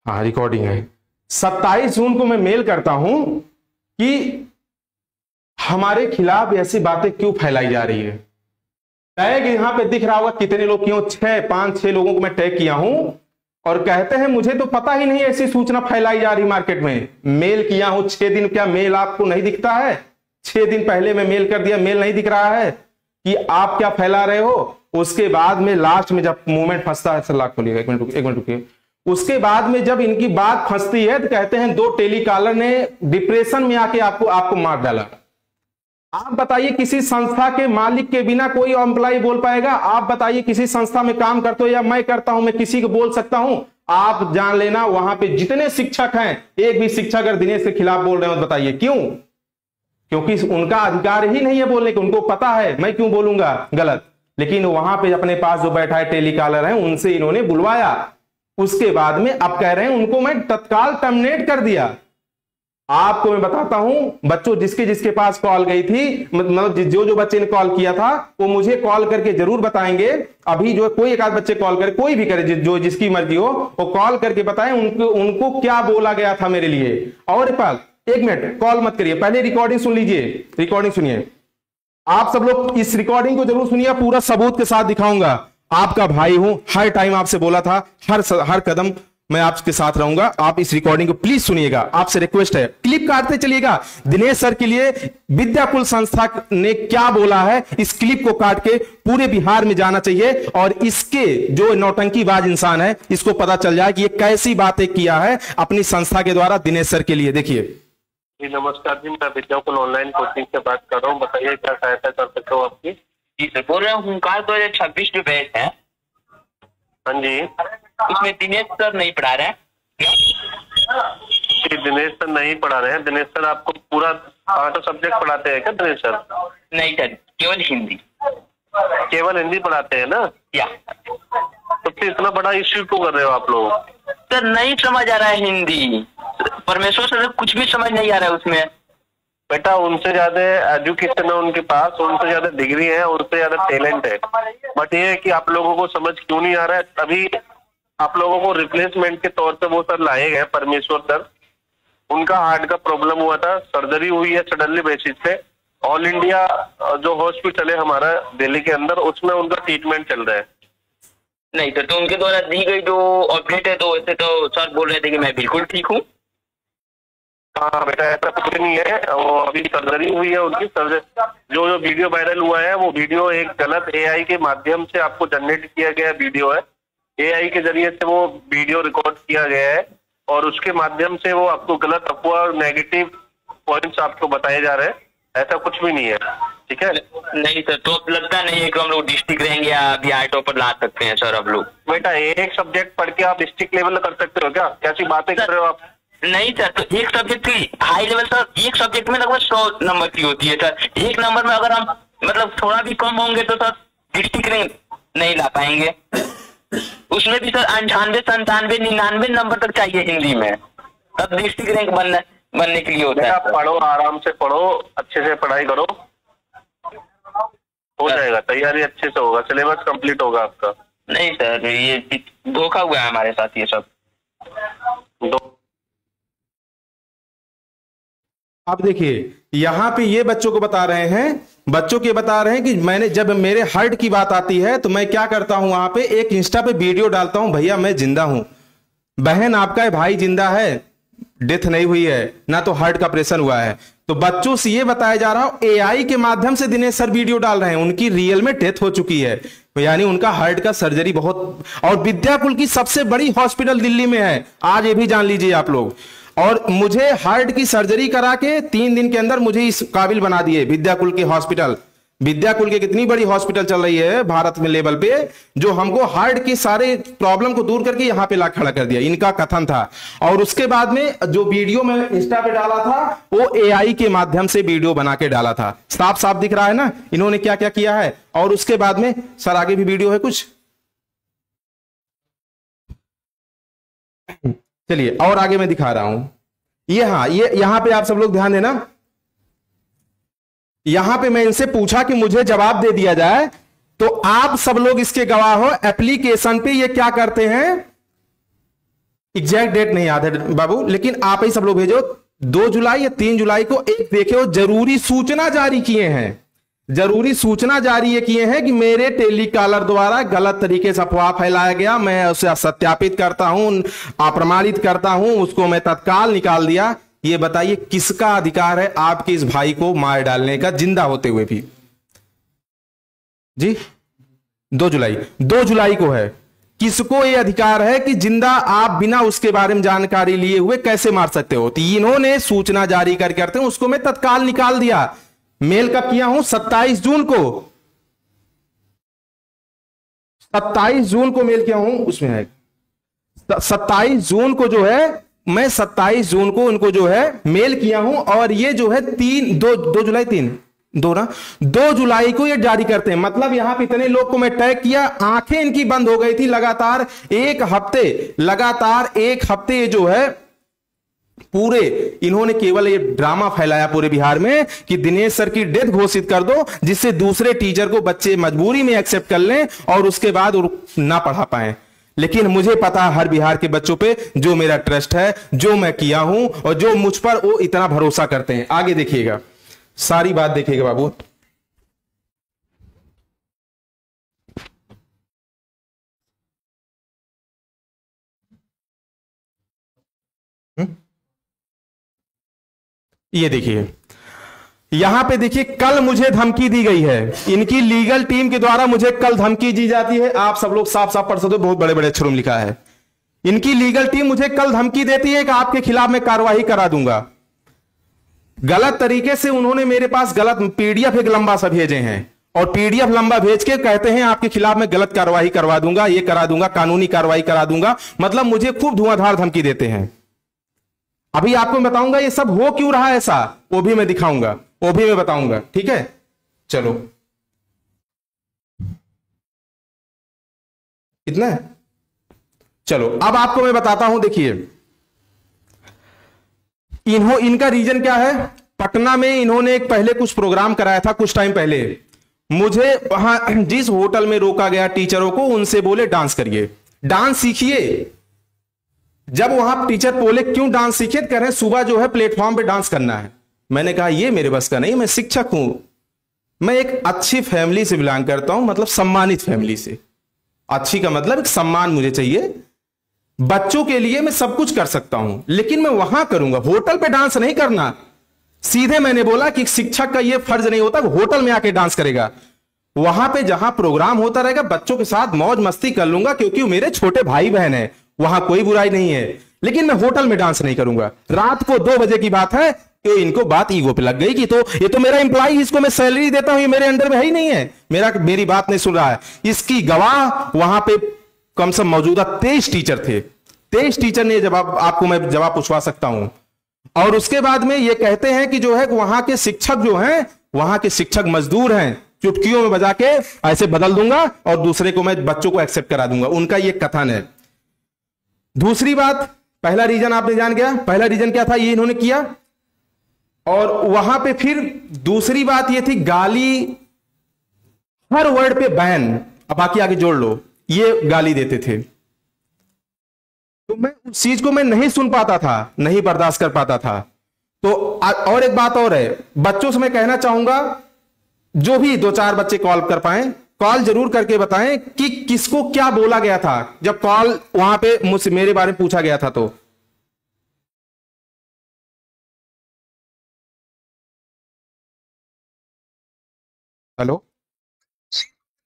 हाँ रिकॉर्डिंग है, 27 जून को मैं मेल करता हूं कि हमारे खिलाफ ऐसी बातें क्यों फैलाई जा रही है। टैग यहां पे दिख रहा होगा कितने लोग क्यों, 5-6 लोगों को मैं टैग किया हूं, और कहते हैं मुझे तो पता ही नहीं ऐसी सूचना फैलाई जा रही मार्केट में। मेल किया हूं 6 दिन, क्या मेल आपको नहीं दिखता है? 6 दिन पहले मैं मेल कर दिया, मेल नहीं दिख रहा है कि आप क्या फैला रहे हो। उसके बाद में लास्ट में जब मूवमेंट फंसता है, सर लाख खोलिएगा, एक मिनट रुकिए। उसके बाद में जब इनकी बात फंसती है तो कहते हैं 2 टेलीकॉलर ने डिप्रेशन में आके आपको मार डाला। आप बताइए, किसी संस्था के मालिक के बिना कोई एम्प्लॉय बोल पाएगा? आप बताइए, किसी संस्था में काम करते हो या मैं करता हूं, मैं किसी को बोल सकता हूं? आप जान लेना, वहां पे जितने शिक्षक हैं, एक भी शिक्षक अगर दिनेश के खिलाफ बोल रहे हो तो बताइए क्यों? क्योंकि उनका अधिकार ही नहीं है बोलने को, उनको पता है मैं क्यों बोलूंगा गलत। लेकिन वहां पे अपने पास जो बैठा है टेलीकॉलर है, उनसे इन्होंने बुलवाया उसके बाद में अब कह रहे हैं उनको मैं तत्काल टर्मिनेट कर दिया। आपको मैं बताता हूं बच्चों, जिसके जिसके पास कॉल गई थी, मतलब जो जो बच्चे ने कॉल किया था वो मुझे कॉल करके जरूर बताएंगे। अभी जो कोई एक आध बच्चे कॉल करे, कोई भी करे, जो जिसकी मर्जी हो, वो कॉल करके बताएं उनको क्या बोला गया था मेरे लिए। और एक मिनट कॉल मत करिए, पहले रिकॉर्डिंग सुन लीजिए, रिकॉर्डिंग सुनिए। आप सब लोग इस रिकॉर्डिंग को जरूर सुनिए, पूरा सबूत के साथ दिखाऊंगा। आपका भाई हूं, हर टाइम आपसे बोला था, हर कदम मैं आपके साथ रहूंगा। आप इस रिकॉर्डिंग को प्लीज सुनिएगा, आपसे रिक्वेस्ट है, क्लिप काटते चलिएगा। दिनेश सर के लिए विद्याकुल संस्था ने क्या बोला है, इस क्लिप को काट के पूरे बिहार में जाना चाहिए और इसके जो नौटंकीबाज इंसान है इसको पता चल जाए कि ये कैसी बातें किया है अपनी संस्था के द्वारा दिनेश सर के लिए। देखिए जी नमस्कार जी, मैं विद्याकुल ऑनलाइन कोचिंग से बात कर रहा हूँ, बताइए क्या सहायता कर सकता हूँ आपकी। जी सर, बोल रहे हैं हुंकार 2026 जो बैच है हाँ जी, उसमें दिनेश सर नहीं पढ़ा रहे हैं। जी दिनेश सर नहीं पढ़ा रहे हैं। दिनेश सर आपको पूरा 8 सब्जेक्ट पढ़ाते हैं क्या दिनेश सर? नहीं सर, केवल हिंदी। केवल हिंदी पढ़ाते हैं ना? या तो फिर इतना बड़ा इश्यू क्यों कर रहे हो आप लोग? सर नहीं समझ आ रहा है हिंदी, परमेश्वर सर कुछ भी समझ नहीं आ रहा है उसमें। बेटा उनसे ज्यादा एजुकेशन है उनके पास, उनसे ज्यादा डिग्री है, उनसे ज्यादा टैलेंट है, बट ये है कि आप लोगों को समझ क्यों नहीं आ रहा है। तभी आप लोगों को रिप्लेसमेंट के तौर पे वो सर लाए गए, परमेश्वर सर। उनका हार्ट का प्रॉब्लम हुआ था, सर्जरी हुई है सडनली बेसिस पे। ऑल इंडिया जो हॉस्पिटल है हमारा दिल्ली के अंदर, उसमें उनका ट्रीटमेंट चल रहा है। नहीं सर, तो उनके द्वारा दी गई जो अपडेट है, तो वैसे तो सर बोल रहे थे कि मैं बिल्कुल ठीक हूँ। हाँ बेटा ऐसा कुछ नहीं है, वो अभी सर्जरी हुई है उनकी। जो वीडियो वायरल हुआ है वो वीडियो एक गलत एआई के माध्यम से आपको जनरेट किया गया वीडियो है। एआई के जरिए से वो वीडियो रिकॉर्ड किया गया है और उसके माध्यम से वो आपको गलत अफवाह और नेगेटिव पॉइंट्स आपको बताए जा रहे हैं। ऐसा कुछ भी नहीं है, ठीक है? नहीं सर, तो लगता नहीं है कि हम लोग डिस्ट्रिक्ट रहेंगे या अभी हाई टॉपर ला सकते हैं सर अब लोग। बेटा एक सब्जेक्ट पढ़ के आप डिस्ट्रिक्ट लेवल कर सकते हो क्या? कैसी बातें कर रहे हो आप? नहीं सर, तो एक सब्जेक्ट की हाई लेवल सर, एक सब्जेक्ट में लगभग 100 नंबर की होती है सर। एक नंबर में अगर हम मतलब थोड़ा भी कम होंगे तो सर डिस्ट्रिक्ट रैंक नहीं ला पाएंगे। उसमें भी सर 98, 97, 99 नंबर तक चाहिए हिंदी में, तब डिस्ट्रिक्ट रैंक बनने के लिए होता है। आप पढ़ो, आराम से पढ़ो, अच्छे से पढ़ाई करो, हो जाएगा, तैयारी अच्छे से होगा, सिलेबस कंप्लीट होगा आपका। नहीं सर, ये धोखा हुआ है हमारे साथ ये सब। अब देखिए यहां पे ये बच्चों को बता रहे हैं कि मैंने जब मेरे हार्ट की बात आती है तो मैं क्या करता हूं, वहां पे एक इंस्टा पे वीडियो डालता हूं, भैया मैं जिंदा हूं, बहन आपका भाई जिंदा है, डेथ नहीं हुई है, ना तो हार्ट का ऑपरेशन हुआ है। तो बच्चों से ये बताया जा रहा हो एआई के माध्यम से दिनेश सर वीडियो डाल रहे हैं, उनकी रियल में डेथ हो चुकी है, यानी उनका हार्ट का सर्जरी बहुत, और विद्याकुल की सबसे बड़ी हॉस्पिटल दिल्ली में है, आज ये भी जान लीजिए आप लोग। और मुझे हार्ट की सर्जरी करा के 3 दिन के अंदर मुझे इस काबिल बना दिए विद्याकुल के हॉस्पिटल। विद्याकुल की कितनी बड़ी हॉस्पिटल चल रही है भारत में लेवल पे, जो हमको हार्ट के सारे प्रॉब्लम को दूर करके यहां पे ला खड़ा कर दिया, इनका कथन था। और उसके बाद में जो वीडियो मैं इंस्टा पे डाला था वो एआई के माध्यम से वीडियो बना के डाला था। साफ साफ दिख रहा है ना इन्होंने क्या क्या किया है। और उसके बाद में सर आगे भी वीडियो है कुछ, चलिए और आगे मैं दिखा रहा हूं। ये हाँ, ये यहां पे आप सब लोग ध्यान देना, यहां पे मैं इनसे पूछा कि मुझे जवाब दे दिया जाए, तो आप सब लोग इसके गवाह हो। एप्लीकेशन पे ये क्या करते हैं, एग्जैक्ट डेट नहीं याद है बाबू, लेकिन आप ही सब लोग भेजो, 2 जुलाई या 3 जुलाई को एक देखे हो जरूरी सूचना जारी किए हैं, जरूरी सूचना जारी ये किए हैं कि मेरे टेलीकॉलर द्वारा गलत तरीके से अफवाह फैलाया गया, मैं उसे सत्यापित करता हूं, अप्रमाणित करता हूं, उसको मैं तत्काल निकाल दिया। ये बताइए किसका अधिकार है आपके इस भाई को मार डालने का, जिंदा होते हुए भी? जी 2 जुलाई को है। किसको ये अधिकार है कि जिंदा आप बिना उसके बारे में जानकारी लिए हुए कैसे मार सकते हो? तो इन्होंने सूचना जारी करते हैं, उसको मैं तत्काल निकाल दिया। मेल कब किया हूं? 27 जून को, 27 जून को मेल किया हूं, उसमें है 27 जून को जो है, मैं 27 जून को उनको जो है मेल किया हूं। और ये जो है 2 जुलाई 3 2 जुलाई को ये जारी करते हैं। मतलब यहां पे इतने लोग को मैं टैग किया, आंखें इनकी बंद हो गई थी लगातार 1 हफ्ते ये जो है पूरे इन्होंने केवल ये ड्रामा फैलाया पूरे बिहार में कि दिनेश सर की डेथ घोषित कर दो, जिससे दूसरे टीचर को बच्चे मजबूरी में एक्सेप्ट कर लें और उसके बाद ना पढ़ा पाए। लेकिन मुझे पता है हर बिहार के बच्चों पे जो मेरा ट्रस्ट है, जो मैं किया हूं और जो मुझ पर वो इतना भरोसा करते हैं। आगे देखिएगा, सारी बात देखिएगा बाबू। ये देखिए, यहां पे देखिए, कल मुझे धमकी दी गई है, इनकी लीगल टीम के द्वारा मुझे कल धमकी दी जाती है। आप सब लोग साफ साफ पढ़ सकते हो, बहुत बड़े बड़े अक्षरों में लिखा है। इनकी लीगल टीम मुझे कल धमकी देती है कि आपके खिलाफ मैं कार्रवाई करा दूंगा। गलत तरीके से उन्होंने मेरे पास गलत पीडीएफ एक लंबा सा भेजे हैं और पीडीएफ लंबा भेज के कहते हैं आपके खिलाफ मैं गलत कार्रवाई करवा दूंगा, ये करा दूंगा, कानूनी कार्रवाई करा दूंगा। मतलब मुझे खूब धुआंधार धमकी देते हैं। अभी आपको मैं बताऊंगा ये सब हो क्यों रहा है ऐसा, वो भी मैं दिखाऊंगा, वो भी मैं बताऊंगा। ठीक है, चलो इतना है। चलो अब आपको मैं बताता हूं। देखिए इनका रीजन क्या है। पटना में इन्होंने एक पहले कुछ प्रोग्राम कराया था कुछ टाइम पहले। मुझे वहां जिस होटल में रोका गया टीचरों को, उनसे बोले डांस करिए, डांस सीखिए। जब वहां टीचर बोले क्यों डांस सीखिए, कह रहे हैं सुबह जो है प्लेटफॉर्म पे डांस करना है। मैंने कहा ये मेरे बस का नहीं, मैं शिक्षक हूं, मैं एक अच्छी फैमिली से बिलोंग करता हूं, मतलब सम्मानित फैमिली से। अच्छी का मतलब एक सम्मान मुझे चाहिए, बच्चों के लिए मैं सब कुछ कर सकता हूं, लेकिन मैं वहां करूंगा, होटल पे डांस नहीं करना। सीधे मैंने बोला कि शिक्षक का यह फर्ज नहीं होता होटल में आके डांस करेगा। वहां पे जहां प्रोग्राम होता रहेगा बच्चों के साथ मौज मस्ती कर लूंगा, क्योंकि मेरे छोटे भाई बहन है, वहां कोई बुराई नहीं है, लेकिन मैं होटल में डांस नहीं करूंगा। रात को 2 बजे की बात है, तो इनको बात ईगो पे लग गई कि तो ये तो मेरा एम्प्लॉय, इसको मैं सैलरी देता हूं, ये मेरे अंडर में है ही नहीं है, मेरी बात नहीं सुन रहा है। इसकी गवाह वहां पे कम से कम मौजूदा 23 टीचर थे। 23 टीचर ने जवाब, आपको मैं जवाब पूछवा सकता हूं। और उसके बाद में ये कहते हैं कि जो है वहां के शिक्षक जो हैं, वहां के शिक्षक मजदूर हैं, चुटकियों में बजा के ऐसे बदल दूंगा और दूसरे को मैं बच्चों को एक्सेप्ट करा दूंगा, उनका ये कथन है। दूसरी बात, पहला रीजन आपने जान गया, पहला रीजन क्या था, ये इन्होंने किया। और वहां पे फिर दूसरी बात ये थी, गाली हर वर्ड पे बैन, अब बाकी आगे जोड़ लो, ये गाली देते थे। तो मैं उस चीज को मैं नहीं सुन पाता था, नहीं बर्दाश्त कर पाता था। तो और एक बात और है, बच्चों से मैं कहना चाहूंगा, जो भी 2-4 बच्चे कॉल कर पाए, कॉल जरूर करके बताएं कि किसको क्या बोला गया था जब कॉल वहां पे मुझसे मेरे बारे में पूछा गया था। तो हेलो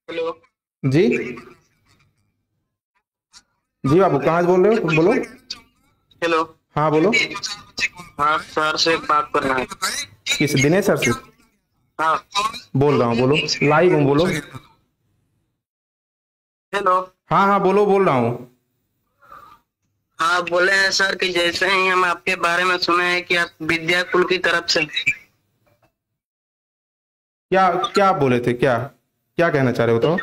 हेलो जी जी बाबू, कहां से बोल रहे हो, बोलो। हेलो, हाँ बोलो। हाँ सर से बात करना है। किस दिनेश सर से? हाँ बोल रहा हूँ, बोलो, लाइव हूँ, बोलो। हेलो, हाँ हाँ बोलो, बोल रहा हूँ। हाँ बोले हैं सर कि जैसे ही हम आपके बारे में सुने हैं कि आप विद्या कुल की तरफ से। क्या क्या बोले थे, क्या क्या कहना चाह रहे हो? तो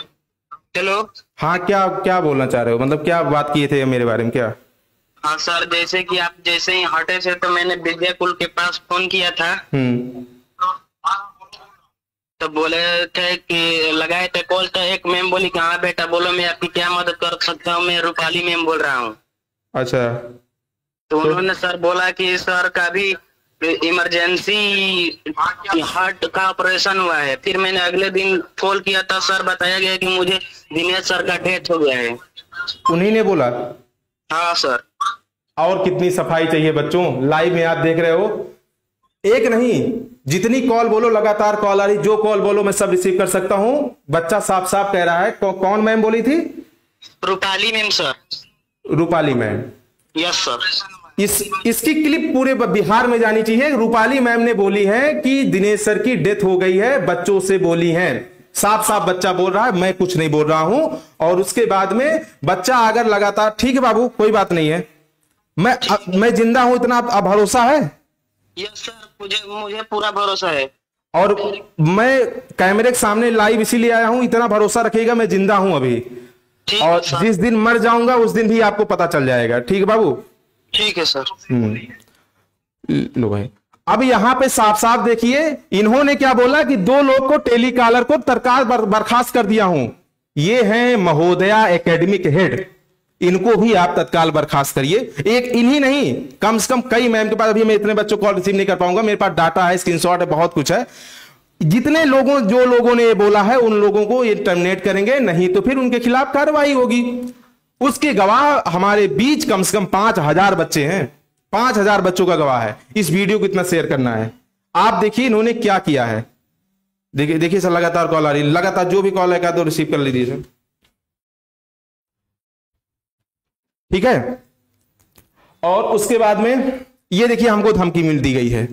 हेलो, हाँ, क्या क्या बोलना चाह रहे हो, मतलब क्या बात किए थे मेरे बारे में, क्या? हाँ सर, जैसे कि आप जैसे ही हटे थे तो मैंने विद्या कुल के पास फोन किया था। तो बोले थे कि लगाए थे कॉल, तो एक मैम बोली कि हाँ बेटा बोलो, मैं आपकी क्या मदद कर सकता हूँ, मैं रूपाली मैम बोल रहा हूँ। अच्छा, तो उन्होंने सर बोला कि सर का भी इमरजेंसी हार्ट का ऑपरेशन हुआ है। फिर मैंने अगले दिन कॉल किया था, सर बताया गया कि मुझे दिनेश सर का डेथ हो गया है। उन्हीं ने बोला? हाँ सर। और कितनी सफाई चाहिए बच्चों, लाइव में आप देख रहे हो, एक नहीं जितनी कॉल बोलो, लगातार कॉल आ रही, जो कॉल बोलो मैं सब रिसीव कर सकता हूं। बच्चा साफ साफ कह रहा है। कौन मैम बोली थी? Rupali ma'am sir. Rupali ma'am? Yes sir. इसकी क्लिप पूरे बिहार में जानी चाहिए। रूपाली मैम ने बोली है कि दिनेश सर की डेथ हो गई है, बच्चों से बोली है, साफ साफ बच्चा बोल रहा है, मैं कुछ नहीं बोल रहा हूं। और उसके बाद में बच्चा अगर लगातार, ठीक है बाबू कोई बात नहीं है, मैं जिंदा हूं, इतना भरोसा है? यस सर, मुझे पूरा भरोसा है। और मैं कैमरे के सामने लाइव इसीलिए आया हूं, इतना भरोसा रखिएगा मैं जिंदा हूं अभी, और जिस दिन मर जाऊंगा उस दिन भी आपको पता चल जाएगा। ठीक है बाबू? ठीक है सर। लो भाई, अब यहां पे साफ साफ देखिए इन्होंने क्या बोला कि 2 लोग को टेलीकॉलर को तत्काल बर्खास्त कर दिया हूं। ये हैं महोदया एकेडमिक हेड, इनको भी आप तत्काल बर्खास्त करिए। एक इन्हीं नहीं, कम से कम कई मैम के पास, अभी मैं इतने बच्चों को कॉल रिसीव नहीं कर पाऊंगा, मेरे पास डाटा है, स्क्रीनशॉट है, बहुत कुछ है। जितने लोगों, जो लोगों ने ये बोला है उन लोगों को ये टर्मिनेट करेंगे, नहीं तो फिर उनके खिलाफ कार्रवाई होगी। उसके गवाह हमारे बीच कम से कम 5000 बच्चे हैं, 5000 बच्चों का गवाह है। इस वीडियो को इतना शेयर करना है। आप देखिए इन्होंने क्या किया है। देखिए देखिए सर, लगातार कॉल आ रही है, लगातार जो भी कॉल आएगा तो रिसीव कर लीजिए सर। ठीक है, और उसके बाद में ये देखिए हमको धमकी मिल दी गई है,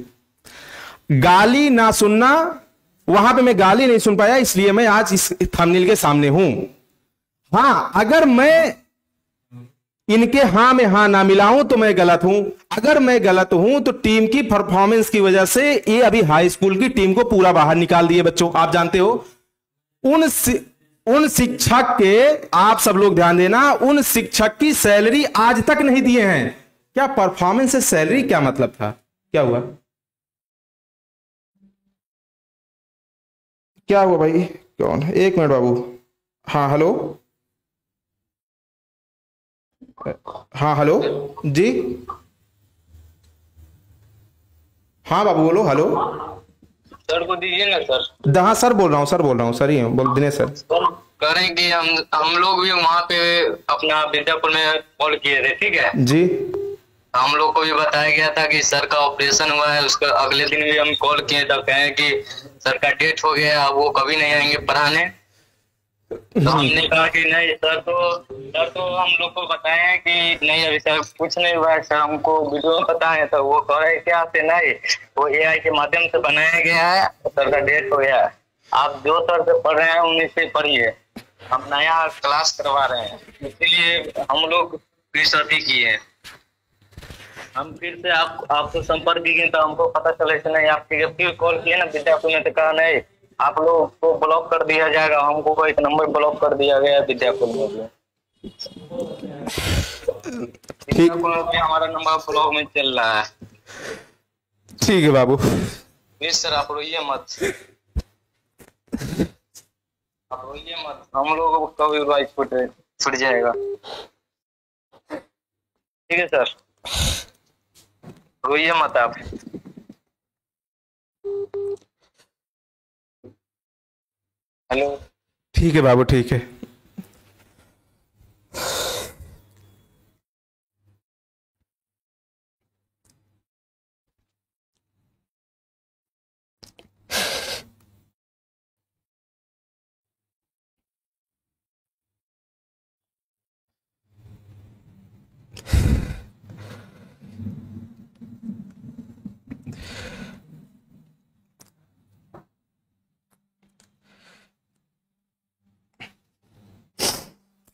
गाली ना सुनना। वहां पे मैं गाली नहीं सुन पाया, इसलिए मैं आज इस थंबनेल के सामने हूं। हां, अगर मैं इनके हां में हां ना मिलाऊं तो मैं गलत हूं। अगर मैं गलत हूं तो टीम की परफॉर्मेंस की वजह से ये अभी हाई स्कूल की टीम को पूरा बाहर निकाल दिए बच्चों। आप जानते हो उन शिक्षक के, आप सब लोग ध्यान देना, उन शिक्षक की सैलरी आज तक नहीं दिए हैं। क्या परफॉर्मेंस से सैलरी क्या मतलब था? क्या हुआ? क्या हुआ भाई? कौन? एक मिनट बाबू। हाँ हेलो, हाँ हेलो जी, हाँ बाबू बोलो। हेलो सर को दीजिए ना सर। हाँ सर बोल रहा हूँ, सर बोल रहा हूँ, सर ही हूँ, बोल दिनेश सर। कह रहे हैं कि हम लोग भी वहाँ पे अपना विद्यापुर में कॉल किए थे, ठीक है जी। हम लोग को भी बताया गया था कि सर का ऑपरेशन हुआ है। उसका अगले दिन भी हम कॉल किए तब कहे कि सर का डेथ हो गया, वो कभी नहीं आएंगे पढ़ाने। तो हमने कहा कि नहीं सर, तो हम लोग को बताए हैं कि नहीं अभी सर कुछ नहीं हुआ है सर, हमको वीडियो बताए। तो वो कह रहे क्या से नहीं, वो AI के माध्यम से बनाया गया है, सर का डेथ हो गया है। आप जो सर से पढ़ रहे हैं उन्हीं से पढ़िए, हम नया क्लास करवा रहे हैं, इसीलिए हम लोग फिर शादी किए हैं। हम फिर से आपको संपर्क किए तो हमको पता चले कि नहीं, आपके जब फिर कॉल किए ना विद्यापुर ने तो कहा नहीं आप लोग को ब्लॉक कर दिया जाएगा। हमको कोई नंबर ब्लॉक कर दिया गया विद्यापुर में भी। विद्यापुर में हमारा नंबर ब्लॉक में चल रहा है। ठीक है बाबू। प्लीज सर आप रोइए मत, आप रोइए मत, हम लोगों को कभी वाइस फुट जाएगा। ठीक है सर, रोइए मत आप। हेलो ठीक है बाबू, ठीक है।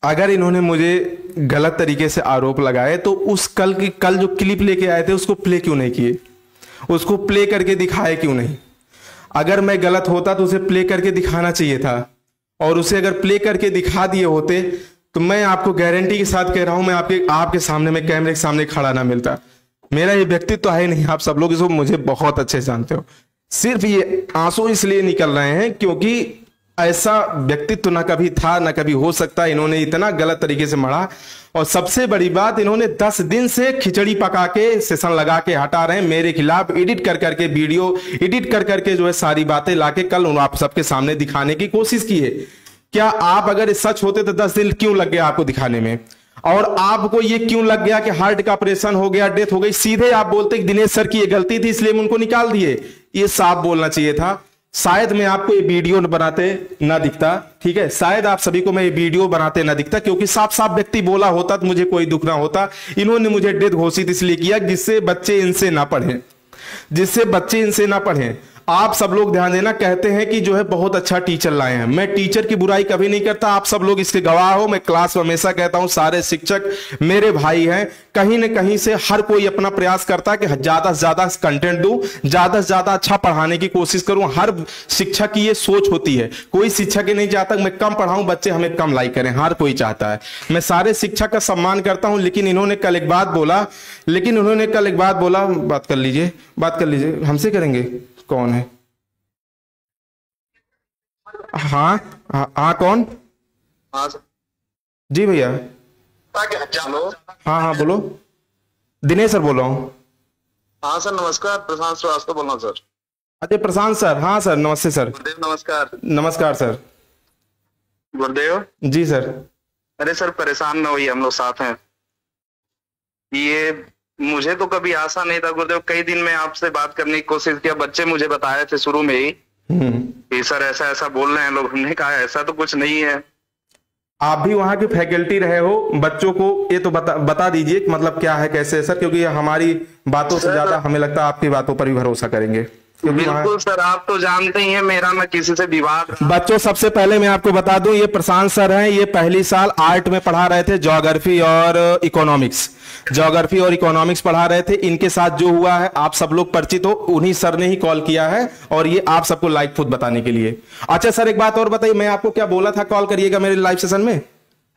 अगर इन्होंने मुझे गलत तरीके से आरोप लगाए तो उस कल जो क्लिप लेके आए थे उसको प्ले क्यों नहीं किए, उसको प्ले करके दिखाए क्यों नहीं? अगर मैं गलत होता तो उसे प्ले करके दिखाना चाहिए था, और उसे अगर प्ले करके दिखा दिए होते तो मैं आपको गारंटी के साथ कह रहा हूं, मैं आपके सामने, मैं कैमरे के सामने खड़ा ना मिलता। मेरा ये व्यक्तित्व तो है नहीं, आप सब लोग इसको मुझे बहुत अच्छे से जानते हो। सिर्फ ये आंसू इसलिए निकल रहे हैं क्योंकि ऐसा व्यक्तित्व ना कभी था ना कभी हो सकता। इन्होंने इतना गलत तरीके से मढ़ा, और सबसे बड़ी बात इन्होंने 10 दिन से खिचड़ी पका के सेशन लगा के हटा रहे हैं मेरे खिलाफ, एडिट कर करके, वीडियो एडिट कर करके जो है सारी बातें लाके कल आप सबके सामने दिखाने की कोशिश की है। क्या आप अगर सच होते तो 10 दिन क्यों लग गया आपको दिखाने में? और आपको ये क्यों लग गया कि हार्ट का ऑपरेशन हो गया, डेथ हो गई? सीधे आप बोलते कि दिनेश सर की ये गलती थी इसलिए उनको निकाल दिए। ये साफ बोलना चाहिए था। शायद मैं आपको ये वीडियो बनाते ना दिखता, ठीक है, शायद आप सभी को मैं ये वीडियो बनाते ना दिखता, क्योंकि साफ साफ व्यक्ति बोला होता तो मुझे कोई दुख ना होता। इन्होंने मुझे डेथ घोषित इसलिए किया जिससे बच्चे इनसे ना पढ़ें, जिससे बच्चे इनसे ना पढ़ें। आप सब लोग ध्यान देना, कहते हैं कि जो है बहुत अच्छा टीचर लाए हैं। मैं टीचर की बुराई कभी नहीं करता, आप सब लोग इसके गवाह हो। मैं क्लास में हमेशा कहता हूं सारे शिक्षक मेरे भाई हैं। कहीं ना कहीं से हर कोई अपना प्रयास करता है कि ज्यादा से ज्यादा कंटेंट दूं, ज्यादा से ज्यादा अच्छा पढ़ाने की कोशिश करूं। हर शिक्षक की ये सोच होती है, कोई शिक्षक ही नहीं चाहता मैं कम पढ़ाऊं, बच्चे हमें कम लाइक करें, हर कोई चाहता है। मैं सारे शिक्षक का सम्मान करता हूं, लेकिन इन्होंने कल एक बात बोला, बात कर लीजिए, हमसे करेंगे, कौन है? हाँ कौन? हाँ सर। जी भैया। हेलो। हाँ बोलो। दिनेश सर बोल रहा हूँ। हाँ सर नमस्कार, प्रशांत श्रीवास्तव बोल रहा हूँ सर। अजय प्रशांत सर। हाँ सर नमस्ते सर। गुरुदेव नमस्कार। नमस्कार सर। गुरुदेव। जी सर। अरे सर परेशान ना होइए, हम लोग साथ हैं। ये मुझे तो कभी आशा नहीं था गुरुदेव, कई दिन में आपसे बात करने की कोशिश किया, बच्चे मुझे बताए थे शुरू में ही कि सर ऐसा ऐसा बोल रहे हैं लोग। हमने कहा ऐसा तो कुछ नहीं है। आप भी वहां की फैकल्टी रहे हो, बच्चों को ये तो बता दीजिए मतलब क्या है कैसे सर, क्योंकि हमारी बातों से ज्यादा हमें लगता है आपकी बातों पर भी भरोसा करेंगे। बिल्कुल सर, आप तो जानते ही हैं मेरा ना किसी से विवाद। बच्चों सबसे पहले मैं आपको बता दूं, ये प्रशांत सर हैं, ये पहली साल आर्ट में पढ़ा रहे थे, ज्योग्राफी और इकोनॉमिक्स पढ़ा रहे थे। इनके साथ जो हुआ है आप सब लोग परिचित हो, उन्हीं सर ने ही कॉल किया है और ये आप सबको लाइव खुद बताने के लिए। अच्छा सर एक बात और बताइए, मैं आपको क्या बोला था कॉल करिएगा मेरे लाइव सेशन में?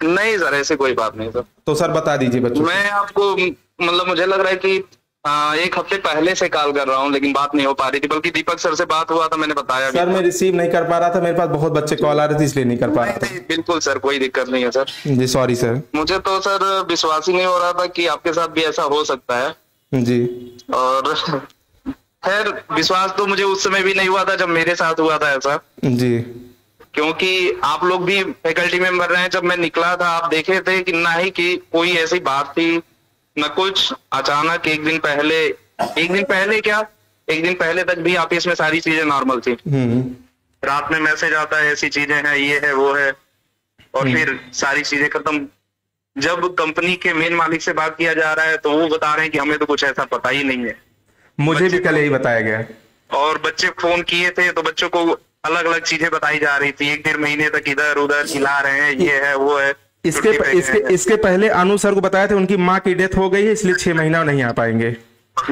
नहीं सर ऐसे कोई बात नहीं सर। तो सर बता दीजिए बच्चों। मैं आपको मतलब मुझे लग रहा है कि एक हफ्ते पहले से कॉल कर रहा हूँ, लेकिन बात नहीं हो पा रही थी, बल्कि दीपक सर से बात हुआ था, मैंने बताया सर मैं रिसीव नहीं कर पा रहा था, मेरे पास बहुत बच्चे कॉल आ रहे थे इसलिए नहीं कर पा रहा था। बिल्कुल सर, कोई दिक्कत नहीं है सर। जी सॉरी सर। मुझे तो सर विश्वास ही नहीं हो रहा था कि आपके साथ भी ऐसा हो सकता है जी। और खैर विश्वास तो मुझे उस समय भी नहीं हुआ था जब मेरे साथ हुआ था ऐसा जी, क्योंकि आप लोग भी फैकल्टी मेंबर रहे हैं। जब मैं निकला था आप देखे थे कि ना ही कि कोई ऐसी बात थी न कुछ। अचानक एक दिन पहले तक भी ऑफिस में सारी चीजें नॉर्मल थी। रात में मैसेज आता है ऐसी चीजें हैं, ये है वो है, और फिर सारी चीजें खत्म। जब कंपनी के मेन मालिक से बात किया जा रहा है तो वो बता रहे हैं कि हमें तो कुछ ऐसा पता ही नहीं है। मुझे भी कल यही बताया गया। और बच्चे फोन किए थे तो बच्चों को अलग अलग चीजें बताई जा रही थी, 1-1.5 महीने तक इधर उधर खिला रहे हैं, ये है वो है। इसके पहले अनु सर को बताया था उनकी माँ की डेथ हो गई है, इसलिए 6 महीना नहीं आ पाएंगे।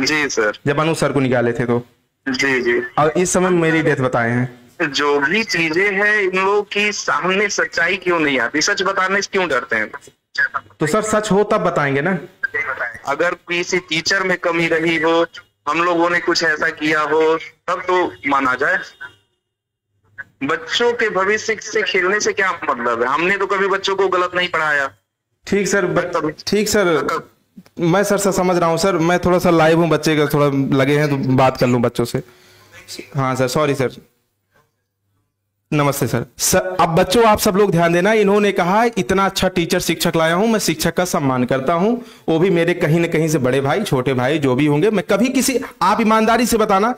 जी सर। जब अनु सर को निकाले थे तो जी। और इस समय मेरी डेथ बताए हैं। जो भी चीजें हैं इन लोग की सामने सच्चाई क्यों नहीं आती, सच बताने से क्यों डरते हैं? तो सर सच हो तब बताएंगे ना। अगर किसी टीचर में कमी रही हो, हम लोगों ने कुछ ऐसा किया हो, तब तो माना जाए। बच्चों के भविष्य से खेलने से क्या मतलब है? हमने तो कभी बच्चों को गलत नहीं पढ़ाया। ठीक सर, मैं सर से समझ रहा हूँ सर, मैं थोड़ा सा लाइव हूँ, बच्चे का थोड़ा लगे हैं तो बात कर लूँ बच्चों से। हाँ सर सॉरी सर। नमस्ते सर। अब बच्चों आप सब लोग ध्यान देना, इन्होंने कहा इतना अच्छा टीचर शिक्षक लाया हूं, मैं शिक्षक का सम्मान करता हूं, वो भी मेरे कहीं ना कहीं से बड़े भाई छोटे भाई जो भी होंगे। मैं कभी किसी, आप ईमानदारी से बताना,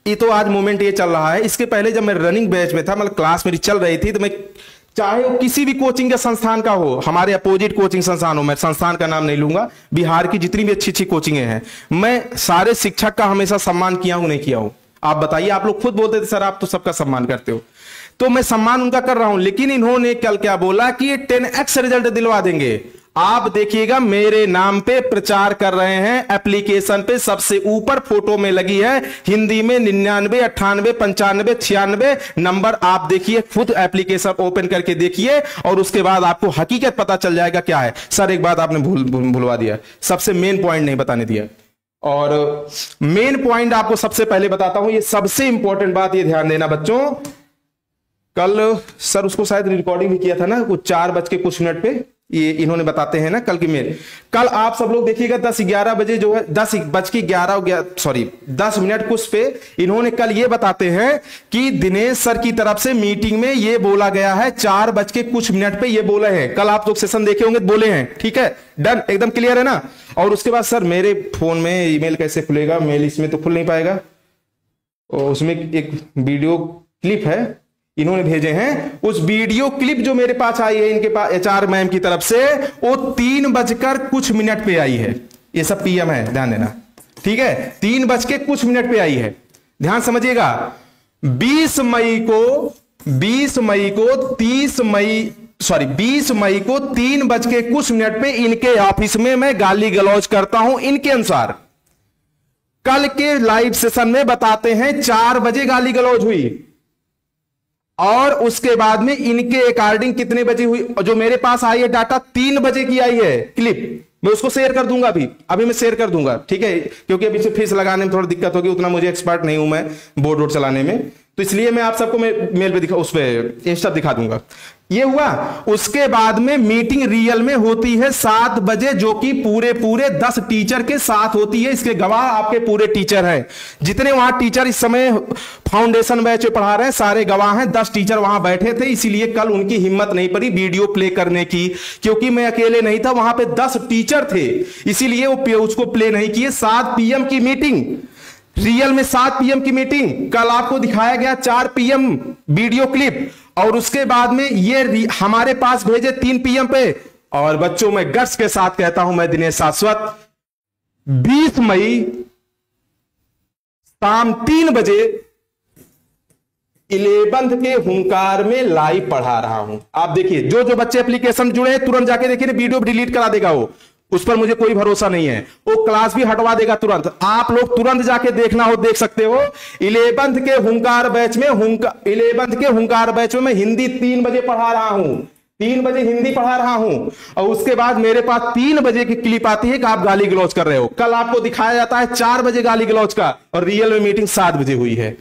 ये तो आज मोमेंट ये चल रहा है, इसके पहले जब मैं रनिंग बैच में था, मतलब क्लास मेरी चल रही थी, तो मैं चाहे वो किसी भी कोचिंग के संस्थान का हो, हमारे अपोजिट कोचिंग संस्थान हो, मैं संस्थान का नाम नहीं लूंगा, बिहार की जितनी भी अच्छी अच्छी कोचिंगें हैं, मैं सारे शिक्षक का हमेशा सम्मान किया हूं नहीं किया हूं? आप बताइए। आप लोग खुद बोलते थे सर आप तो सबका सम्मान करते हो, तो मैं सम्मान उनका कर रहा हूं। लेकिन इन्होंने कल क्या बोला कि ये 10x रिजल्ट दिलवा देंगे। आप देखिएगा मेरे नाम पे प्रचार कर रहे हैं, एप्लीकेशन पे सबसे ऊपर फोटो में लगी है हिंदी में 99, 98, 95, 96 नंबर। आप देखिए खुद एप्लीकेशन ओपन करके देखिए और उसके बाद आपको हकीकत पता चल जाएगा क्या है। सर एक बात आपने भूलवा दिया, सबसे मेन पॉइंट नहीं बताने दिया, और मेन पॉइंट आपको सबसे पहले बताता हूं। ये सबसे इंपॉर्टेंट बात, ये ध्यान देना बच्चों। कल सर उसको शायद रिकॉर्डिंग भी किया था ना, कुछ 4:00 पे, ये इन्होंने बताते हैं ना कल की मेल। कल आप सब लोग देखिएगा 10:11 बजे जो है 10 मिनट कुछ पे इन्होंने कल ये बताते हैं कि दिनेश सर की तरफ से मीटिंग में ये बोला गया है, 4:00 पे ये बोले हैं। कल आप लोग सेशन देखे होंगे, बोले हैं, ठीक है, डन, एकदम क्लियर है ना। और उसके बाद सर मेरे फोन में ईमेल कैसे खुलेगा, मेल इसमें तो खुल नहीं पाएगा, और उसमें एक वीडियो क्लिप है इन्होंने भेजे हैं, उस वीडियो क्लिप जो मेरे पास आई है इनके पास HR मैम की तरफ से, वो 3:00 पे आई है। ये सब PM है, ध्यान देना, ठीक है, 3:00 पे आई है। ध्यान समझिएगा, 20 मई को 20 मई को 3 बज के कुछ मिनट पे इनके ऑफिस में मैं गाली गलौज करता हूं इनके अनुसार। कल के लाइव सेशन में बताते हैं 4 बजे गाली गलौज हुई और उसके बाद में इनके अकॉर्डिंग कितने बजे हुई, जो मेरे पास आई है डाटा 3 बजे की आई है क्लिप, मैं उसको शेयर कर दूंगा अभी मैं शेयर कर दूंगा, ठीक है, क्योंकि अभी से फीस लगाने में थोड़ा दिक्कत होगी, उतना मुझे एक्सपर्ट नहीं हूं मैं बोर्ड चलाने में, तो इसलिए मैं आप सबको मेल पे उस पे इंस्टा दिखा दूंगा। ये हुआ, उसके बाद में मीटिंग रियल में होती है 7 बजे, जो कि पूरे 10 टीचर के साथ होती है। इसके गवाह आपके पूरे टीचर हैं, जितने वहां टीचर इस समय फाउंडेशन बैच में पढ़ा रहे हैं सारे गवाह हैं। 10 टीचर वहां बैठे थे, इसीलिए कल उनकी हिम्मत नहीं पड़ी वीडियो प्ले करने की, क्योंकि मैं अकेले नहीं था, वहां पे 10 टीचर थे, इसीलिए वो उसको प्ले नहीं किए। 7 PM की मीटिंग, रियल में 7 PM की मीटिंग, कल आपको दिखाया गया 4 PM वीडियो क्लिप, और उसके बाद में ये हमारे पास भेजे 3 PM पे। और बच्चों, मैं गट्स के साथ कहता हूं, मैं दिनेश शाश्वत 20 मई शाम 3 बजे 11th के हुंकार में लाइव पढ़ा रहा हूं। आप देखिए, जो बच्चे एप्लीकेशन जुड़े हैं तुरंत जाके देखिए, वीडियो डिलीट करा देगा वो, उस पर मुझे कोई भरोसा नहीं है, वो क्लास भी हटवा देगा तुरंत। आप लोग तुरंत जाके देखना हो देख सकते हो। 11th के हुंकार बैच में 11th के हुंकार बैच में मैं हिंदी 3 बजे पढ़ा रहा हूं, 3 बजे हिंदी पढ़ा रहा हूं, और उसके बाद मेरे पास 3 बजे की क्लिप आती है कि आप गाली गलौज कर रहे हो। कल आपको दिखाया जाता है 4 बजे गाली गलौज का, और रियल में मीटिंग 7 बजे हुई है।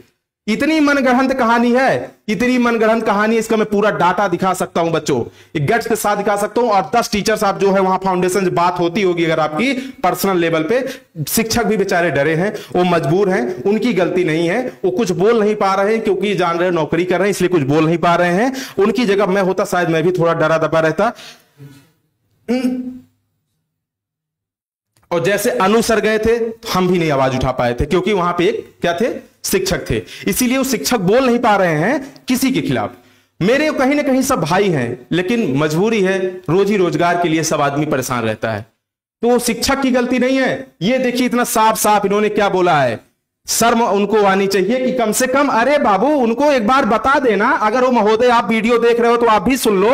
इतनी मनगढ़ंत कहानी है, इतनी मनगढ़ंत कहानी, इसका मैं पूरा डाटा दिखा सकता हूं बच्चों, गट्स के साथ दिखा सकता हूं। और 10 टीचर्स आप जो है वहां फाउंडेशन से बात होती होगी अगर आपकी पर्सनल लेवल पे, शिक्षक भी बेचारे डरे हैं, वो मजबूर हैं, उनकी गलती नहीं है, वो कुछ बोल नहीं पा रहे हैं क्योंकि जान रहे नौकरी कर रहे हैं इसलिए कुछ बोल नहीं पा रहे हैं। उनकी जगह मैं होता शायद मैं भी थोड़ा डरा दबा रहता। और जैसे अनु सर गए थे हम भी नहीं आवाज उठा पाए थे, क्योंकि वहां पे एक क्या थे, शिक्षक थे, इसीलिए वो शिक्षक बोल नहीं पा रहे हैं किसी के खिलाफ। मेरे कहीं ना कहीं सब भाई हैं, लेकिन मजबूरी है, रोजी रोजगार के लिए सब आदमी परेशान रहता है, तो शिक्षक की गलती नहीं है। ये देखिए इतना साफ साफ इन्होंने क्या बोला है, शर्म उनको आनी चाहिए कि कम से कम, अरे बाबू उनको एक बार बता देना। अगर वो महोदय आप वीडियो देख रहे हो तो आप भी सुन लो,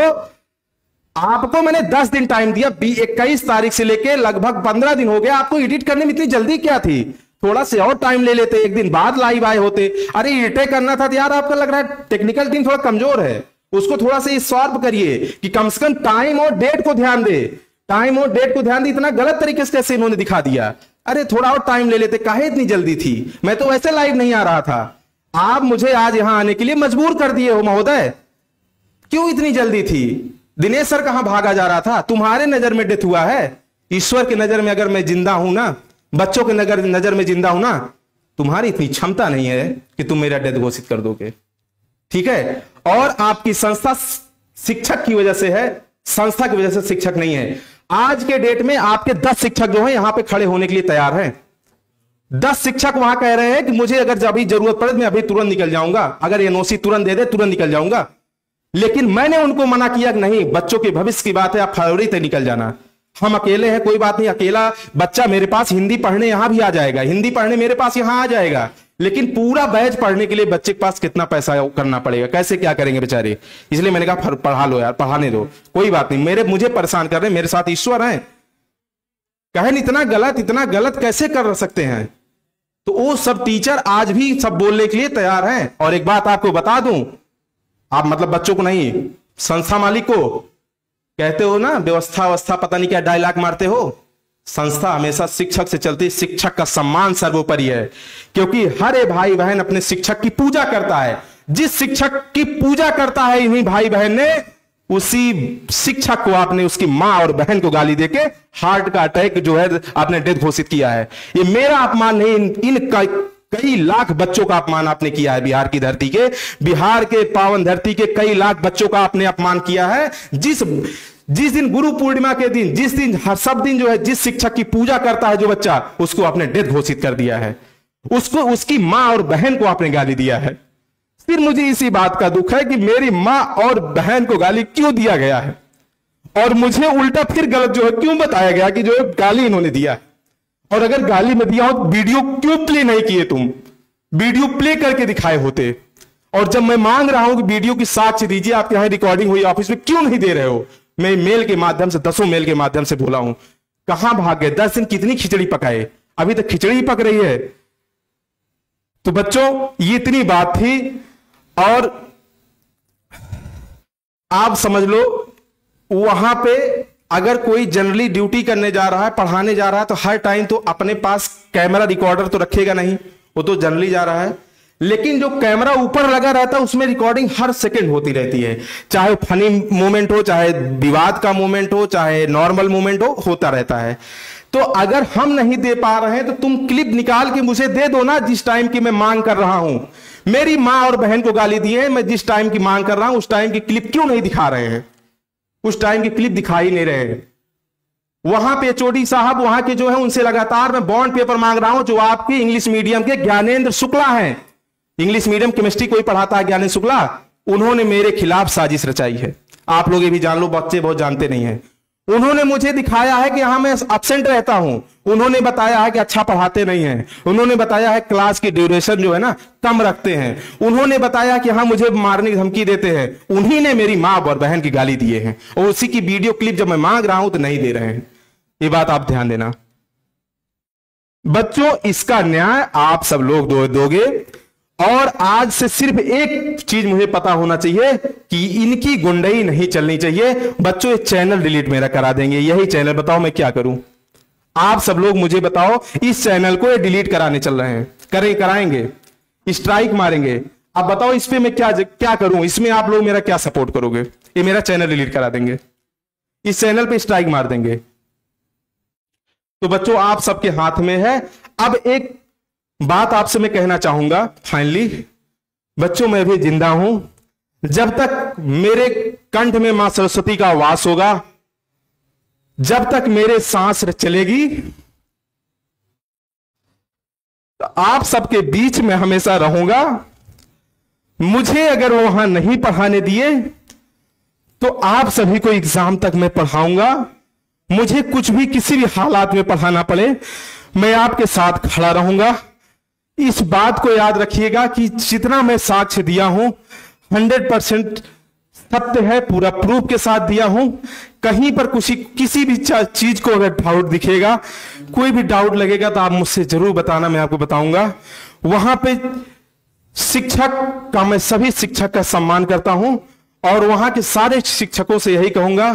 आपको मैंने 10 दिन टाइम दिया, 21 तारीख से लेके लगभग 15 दिन हो गए, आपको एडिट करने में इतनी जल्दी क्या थी? थोड़ा से और टाइम ले लेते, एक दिन बाद लाइव आए होते। अरे एडिट करना था तो यार, आपका लग रहा है टेक्निकल टीम थोड़ा कमजोर है, उसको थोड़ा से सॉल्व करिए कि कम से कम टाइम और डेट को ध्यान दे, टाइम और डेट को ध्यान दे। इतना गलत तरीके से कैसे इन्होंने दिखा दिया? अरे थोड़ा और टाइम ले लेते, काहे इतनी जल्दी थी? मैं तो वैसे लाइव नहीं आ रहा था, आप मुझे आज यहां आने के लिए मजबूर कर दिए हो महोदय, क्यों इतनी जल्दी थी? दिनेश सर कहां भागा जा रहा था? तुम्हारे नजर में डेथ हुआ है, ईश्वर की नजर में अगर मैं जिंदा हूं ना, बच्चों के नजर में जिंदा हूं ना, तुम्हारी इतनी क्षमता नहीं है कि तुम मेरा डेथ घोषित कर दोगे, ठीक है? और आपकी संस्था शिक्षक की वजह से है, संस्था की वजह से शिक्षक नहीं है। आज के डेट में आपके 10 शिक्षक जो हैं यहां पे खड़े होने के लिए तैयार हैं। 10 शिक्षक वहां कह रहे हैं कि मुझे अगर जब भी जरूरत पड़े मैं अभी तुरंत निकल जाऊंगा, अगर एनओसी तुरंत दे दे तुरंत निकल जाऊंगा। लेकिन मैंने उनको मना किया कि नहीं, बच्चों के भविष्य की बात है, आप फरवरी तक निकल जाना, हम अकेले हैं, कोई बात नहीं, अकेला बच्चा मेरे पास हिंदी पढ़ने यहां भी आ जाएगा, हिंदी पढ़ने मेरे पास यहां आ जाएगा। लेकिन पूरा बैच पढ़ने के लिए बच्चे के पास कितना पैसा करना पड़ेगा, कैसे क्या करेंगे बेचारे? इसलिए मैंने कहा पढ़ा लो यार, पढ़ाने दो, कोई बात नहीं, मुझे परेशान कर रहे हैं, मेरे साथ ईश्वर हैं। कहें इतना गलत कैसे कर सकते हैं? तो वो सब टीचर आज भी सब बोलने के लिए तैयार हैं। और एक बात आपको बता दूं, आप मतलब बच्चों को नहीं, संस्था मालिक को कहते हो ना, व्यवस्था पता नहीं क्या डायलॉग मारते हो, संस्था हमेशा शिक्षक से चलती, शिक्षक का सम्मान सर्वोपरि है, क्योंकि हर एक भाई बहन अपने शिक्षक की पूजा करता है। जिस शिक्षक की पूजा करता है इन्हीं भाई बहन ने, उसी शिक्षक को आपने उसकी मां और बहन को गाली देके हार्ट का अटैक जो है आपने डेथ घोषित किया है। ये मेरा अपमान नहीं, इन कई लाख बच्चों का अपमान आपने किया है। बिहार की धरती के, बिहार के पावन धरती के कई लाख बच्चों का आपने अपमान किया है। जिस दिन गुरु पूर्णिमा के दिन, जिस दिन हर सब दिन जो है जिस शिक्षक की पूजा करता है जो बच्चा, उसको आपने डेथ घोषित कर दिया है, उसको उसकी मां और बहन को आपने गाली दिया है। फिर मुझे इसी बात का दुख है कि मेरी मां और बहन को गाली क्यों दिया गया है, और मुझे उल्टा फिर गलत जो है क्यों बताया गया कि जो गाली इन्होंने दिया है। और अगर गाली में दिया हो तो वीडियो क्यों प्ले नहीं किए तुम? वीडियो प्ले करके दिखाए होते। और जब मैं मांग रहा हूं कि वीडियो की साक्ष्य दीजिए, आपके यहां रिकॉर्डिंग हुई ऑफिस में, क्यों नहीं दे रहे हो? मैं मेल के माध्यम से, 10 मेल के माध्यम से बोला हूं, कहां भाग गए? 10 दिन कितनी खिचड़ी पकाए, अभी तक खिचड़ी ही पक रही है। तो बच्चों ये इतनी बात थी। और आप समझ लो वहां पे अगर कोई जनरली ड्यूटी करने जा रहा है, पढ़ाने जा रहा है, तो हर टाइम तो अपने पास कैमरा रिकॉर्डर तो रखेगा नहीं, वो तो जनरली जा रहा है। लेकिन जो कैमरा ऊपर लगा रहता है उसमें रिकॉर्डिंग हर सेकंड होती रहती है, चाहे फनी मोमेंट हो, चाहे विवाद का मोमेंट हो, चाहे नॉर्मल मोमेंट हो, होता रहता है। तो अगर हम नहीं दे पा रहे हैं तो तुम क्लिप निकाल के मुझे दे दो ना, जिस टाइम की मैं मांग कर रहा हूं। मेरी मां और बहन को गाली दी है, मैं जिस टाइम की मांग कर रहा हूं उस टाइम की क्लिप क्यों नहीं दिखा रहे हैं? उस टाइम की क्लिप दिखा ही नहीं रहे हैं। वहां पे एचओडी साहब वहां के जो है उनसे लगातार मैं बॉन्ड पेपर मांग रहा हूं, जो आपके इंग्लिश मीडियम के ज्ञानेंद्र शुक्ला हैं। इंग्लिश मीडियम केमिस्ट्री कोई पढ़ाता है, ज्ञानेंद्र शुक्ला, उन्होंने मेरे खिलाफ साजिश रचाई है। आप लोग ये भी जान लो, बच्चे बहुत जानते नहीं है। उन्होंने मुझे दिखाया है कि यहां मैं एब्सेंट रहता हूं, उन्होंने बताया है कि अच्छा पढ़ाते नहीं हैं, उन्होंने बताया है क्लास की ड्यूरेशन जो है ना कम रखते हैं, उन्होंने बताया कि हाँ मुझे मारने की धमकी देते हैं। उन्हीं ने मेरी मां और बहन की गाली दिए हैं, और उसी की वीडियो क्लिप जब मैं मांग रहा हूं तो नहीं दे रहे हैं। ये बात आप ध्यान देना बच्चों, इसका न्याय आप सब लोग दोगे। और आज से सिर्फ एक चीज मुझे पता होना चाहिए कि इनकी गुंडई नहीं चलनी चाहिए। बच्चों ये चैनल डिलीट मेरा करा देंगे, यही चैनल, बताओ मैं क्या करूं? आप सब लोग मुझे बताओ, इस चैनल को ये डिलीट कराने चल रहे हैं, कराएंगे, स्ट्राइक मारेंगे। अब बताओ इस पे मैं क्या करूं? इसमें आप लोग मेरा क्या सपोर्ट करोगे? ये मेरा चैनल डिलीट करा देंगे, इस चैनल पे स्ट्राइक मार देंगे। तो बच्चों आप सबके हाथ में है। अब एक बात आपसे मैं कहना चाहूंगा फाइनली, बच्चों मैं भी जिंदा हूं, जब तक मेरे कंठ में मां सरस्वती का वास होगा, जब तक मेरे सांस चलेगी, तो आप सबके बीच में हमेशा रहूंगा। मुझे अगर वहां नहीं पढ़ाने दिए तो आप सभी को एग्जाम तक मैं पढ़ाऊंगा। मुझे कुछ भी किसी भी हालात में पढ़ाना पड़े, मैं आपके साथ खड़ा रहूंगा। इस बात को याद रखिएगा कि जितना मैं साक्ष्य दिया हूं 100% सत्य है, पूरा प्रूफ के साथ दिया हूं। कहीं पर किसी भी चीज को अगर डाउट दिखेगा, कोई भी डाउट लगेगा तो आप मुझसे जरूर बताना, मैं आपको बताऊंगा। वहां पे शिक्षक का, मैं सभी शिक्षक का सम्मान करता हूं और वहां के सारे शिक्षकों से यही कहूंगा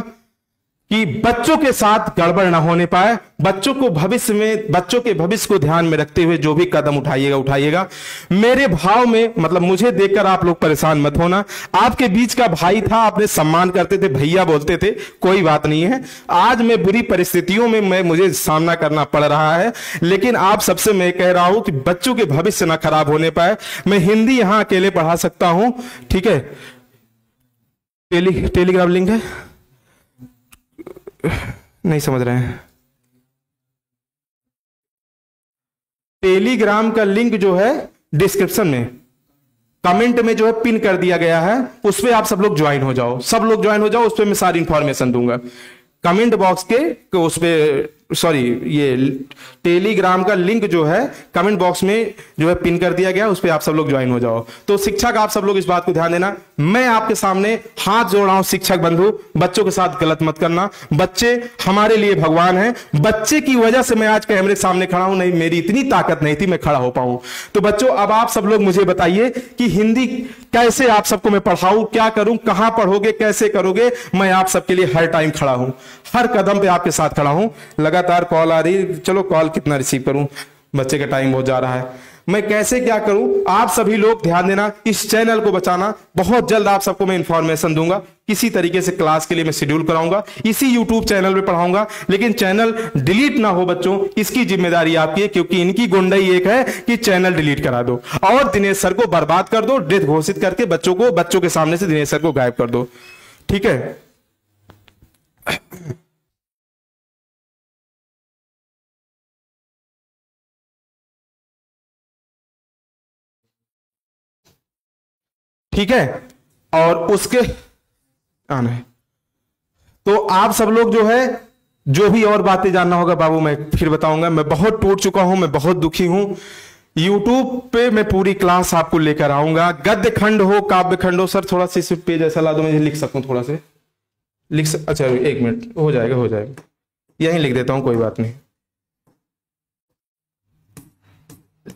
कि बच्चों के साथ गड़बड़ ना होने पाए। बच्चों को भविष्य में, बच्चों के भविष्य को ध्यान में रखते हुए जो भी कदम उठाइएगा। मेरे भाव में, मतलब मुझे देखकर आप लोग परेशान मत होना। आपके बीच का भाई था, आपने सम्मान करते थे, भैया बोलते थे, कोई बात नहीं है। आज मैं बुरी परिस्थितियों में मुझे सामना करना पड़ रहा है, लेकिन आप सबसे मैं कह रहा हूं कि बच्चों के भविष्य ना खराब होने पाए। मैं हिंदी यहां अकेले पढ़ा सकता हूं, ठीक है। टेलीग्राम लिंक है, नहीं समझ रहे हैं? टेलीग्राम का लिंक जो है डिस्क्रिप्शन में, कमेंट में जो है पिन कर दिया गया है, उस पर आप सब लोग ज्वाइन हो जाओ, सब लोग ज्वाइन हो जाओ। उस पर मैं सारी इंफॉर्मेशन दूंगा। कमेंट बॉक्स के उस पे, सॉरी, ये टेलीग्राम का लिंक जो है कमेंट बॉक्स में जो है पिन कर दिया गया, उस पर आप सब लोग ज्वाइन हो जाओ। तो शिक्षक आप सब लोग इस बात को ध्यान देना, मैं आपके सामने हाथ जोड़ रहा हूं शिक्षक बंधु, बच्चों के साथ गलत मत करना। बच्चे हमारे लिए भगवान हैं, बच्चे की वजह से मैं आज कैमरे के सामने खड़ा हूं, नहीं मेरी इतनी ताकत नहीं थी मैं खड़ा हो पाऊं। तो बच्चों अब आप सब लोग मुझे बताइए कि हिंदी कैसे आप सबको मैं पढ़ाऊं, क्या करूं, कहां पढ़ोगे, कैसे करोगे? मैं आप सबके लिए हर टाइम खड़ा हूं, हर कदम पे आपके साथ खड़ा हूं। लगातार कॉल आ रही, चलो कॉल कितना रिसीव करूं, बच्चे का टाइम बहुत जा रहा है। मैं कैसे क्या करूं, आप सभी लोग ध्यान देना, इस चैनल को बचाना। बहुत जल्द आप सबको मैं इंफॉर्मेशन दूंगा, किसी तरीके से क्लास के लिए मैं शेड्यूल कराऊंगा, इसी यूट्यूब चैनल पे पढ़ाऊंगा। लेकिन चैनल डिलीट ना हो बच्चों, इसकी जिम्मेदारी आपकी है, क्योंकि इनकी गुंडाई एक है कि चैनल डिलीट करा दो और दिनेश सर को बर्बाद कर दो, डेथ घोषित करके बच्चों के सामने से दिनेश सर को गायब कर दो, ठीक है। ठीक है, और उसके आना है तो आप सब लोग जो है, जो भी और बातें जानना होगा बाबू मैं फिर बताऊंगा। मैं बहुत टूट चुका हूं, मैं बहुत दुखी हूं। YouTube पे मैं पूरी क्लास आपको लेकर आऊंगा। गद्य खंड हो, काव्य खंड हो। सर थोड़ा सा इस पेज ऐसा ला दो, मैं लिख सकूं थोड़ा से अच्छा 1 मिनट, हो जाएगा यहीं लिख देता हूं, कोई बात नहीं।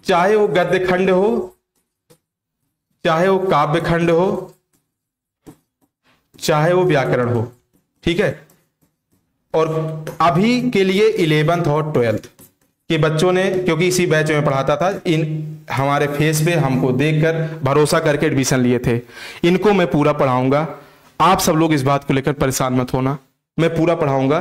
चाहे वो गद्य खंड हो, चाहे वो काव्य खंड हो, चाहे वो व्याकरण हो, ठीक है। और अभी के लिए 11th और 12th के बच्चों ने, क्योंकि इसी बैच में पढ़ाता था, इन हमारे फेस पे हमको देखकर भरोसा करके एडमिशन लिए थे, इनको मैं पूरा पढ़ाऊंगा। आप सब लोग इस बात को लेकर परेशान मत होना, मैं पूरा पढ़ाऊंगा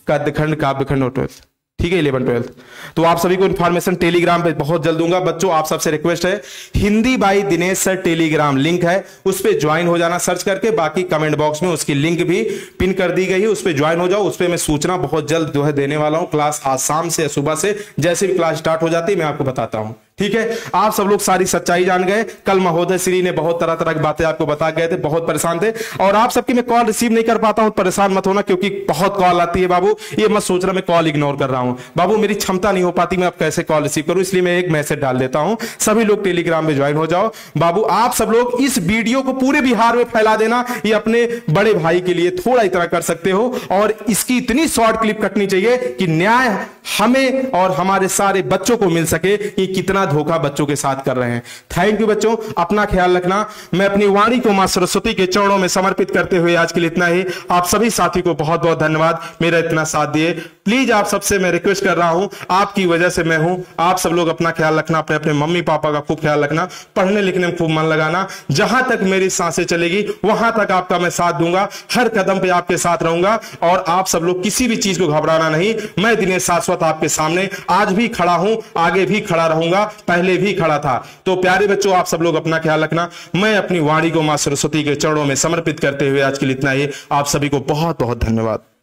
गद्य खंड, काव्य खंड और 12th, ठीक है, 11th 12th। तो आप सभी को इन्फॉर्मेशन टेलीग्राम पे बहुत जल्द दूंगा। बच्चों आप सबसे रिक्वेस्ट है, Hindi by Dinesh sir Telegram link है, उस पर ज्वाइन हो जाना सर्च करके। बाकी कमेंट बॉक्स में उसकी लिंक भी पिन कर दी गई है, उस पर ज्वाइन हो जाओ। उस पर मैं सूचना बहुत जल्द जो है देने वाला हूं। क्लास आज शाम से या सुबह से, जैसे भी क्लास स्टार्ट हो जाती है मैं आपको बताता हूं, ठीक है। आप सब लोग सारी सच्चाई जान गए। कल महोदय श्री ने बहुत तरह तरह की बातें आपको बता गए थे, बहुत परेशान थे। और आप सबकी मैं कॉल रिसीव नहीं कर पाता हूं, परेशान मत होना, क्योंकि बहुत कॉल आती है बाबू। ये मत सोच रहा मैं कॉल इग्नोर कर रहा हूं बाबू, मेरी क्षमता नहीं हो पाती मैं अब कैसे कॉल रिसीव करूं, इसलिए मैं एक मैसेज डाल देता हूं। सभी लोग टेलीग्राम में ज्वाइन हो जाओ बाबू। आप सब लोग इस वीडियो को पूरे बिहार में फैला देना, ये अपने बड़े भाई के लिए थोड़ा इतना कर सकते हो। और इसकी इतनी शॉर्ट क्लिप कटनी चाहिए कि न्याय हमें और हमारे सारे बच्चों को मिल सके कि कितना धोखा बच्चों के साथ कर रहे हैं। थैंक यू बच्चों, अपना ख्याल रखना। मैं अपनी वाणी को मां सरस्वती के चरणों में समर्पित करते हुए आज के लिए इतना ही। आप सभी साथी को बहुत बहुत धन्यवाद, मेरा इतना साथ दिए। प्लीज आप सबसे मैं रिक्वेस्ट कर रहा हूं, आपकी वजह से मैं हूं। आप सब लोग अपना ख्याल रखना, अपने अपने मम्मी पापा का खूब ख्याल रखना, पढ़ने लिखने में खूब मन लगाना। जहां तक मेरी सांसें चलेगी वहां तक आपका मैं साथ दूंगा, हर कदम पे आपके साथ रहूंगा। और आप सब लोग किसी भी चीज को घबराना नहीं। मैं दिनेश शाश्वत आपके सामने आज भी खड़ा हूं, आगे भी खड़ा रहूंगा, पहले भी खड़ा था। तो प्यारे बच्चों आप सब लोग अपना ख्याल रखना। मैं अपनी वाणी को मां सरस्वती के चरणों में समर्पित करते हुए आज के लिए इतना ही। आप सभी को बहुत बहुत धन्यवाद।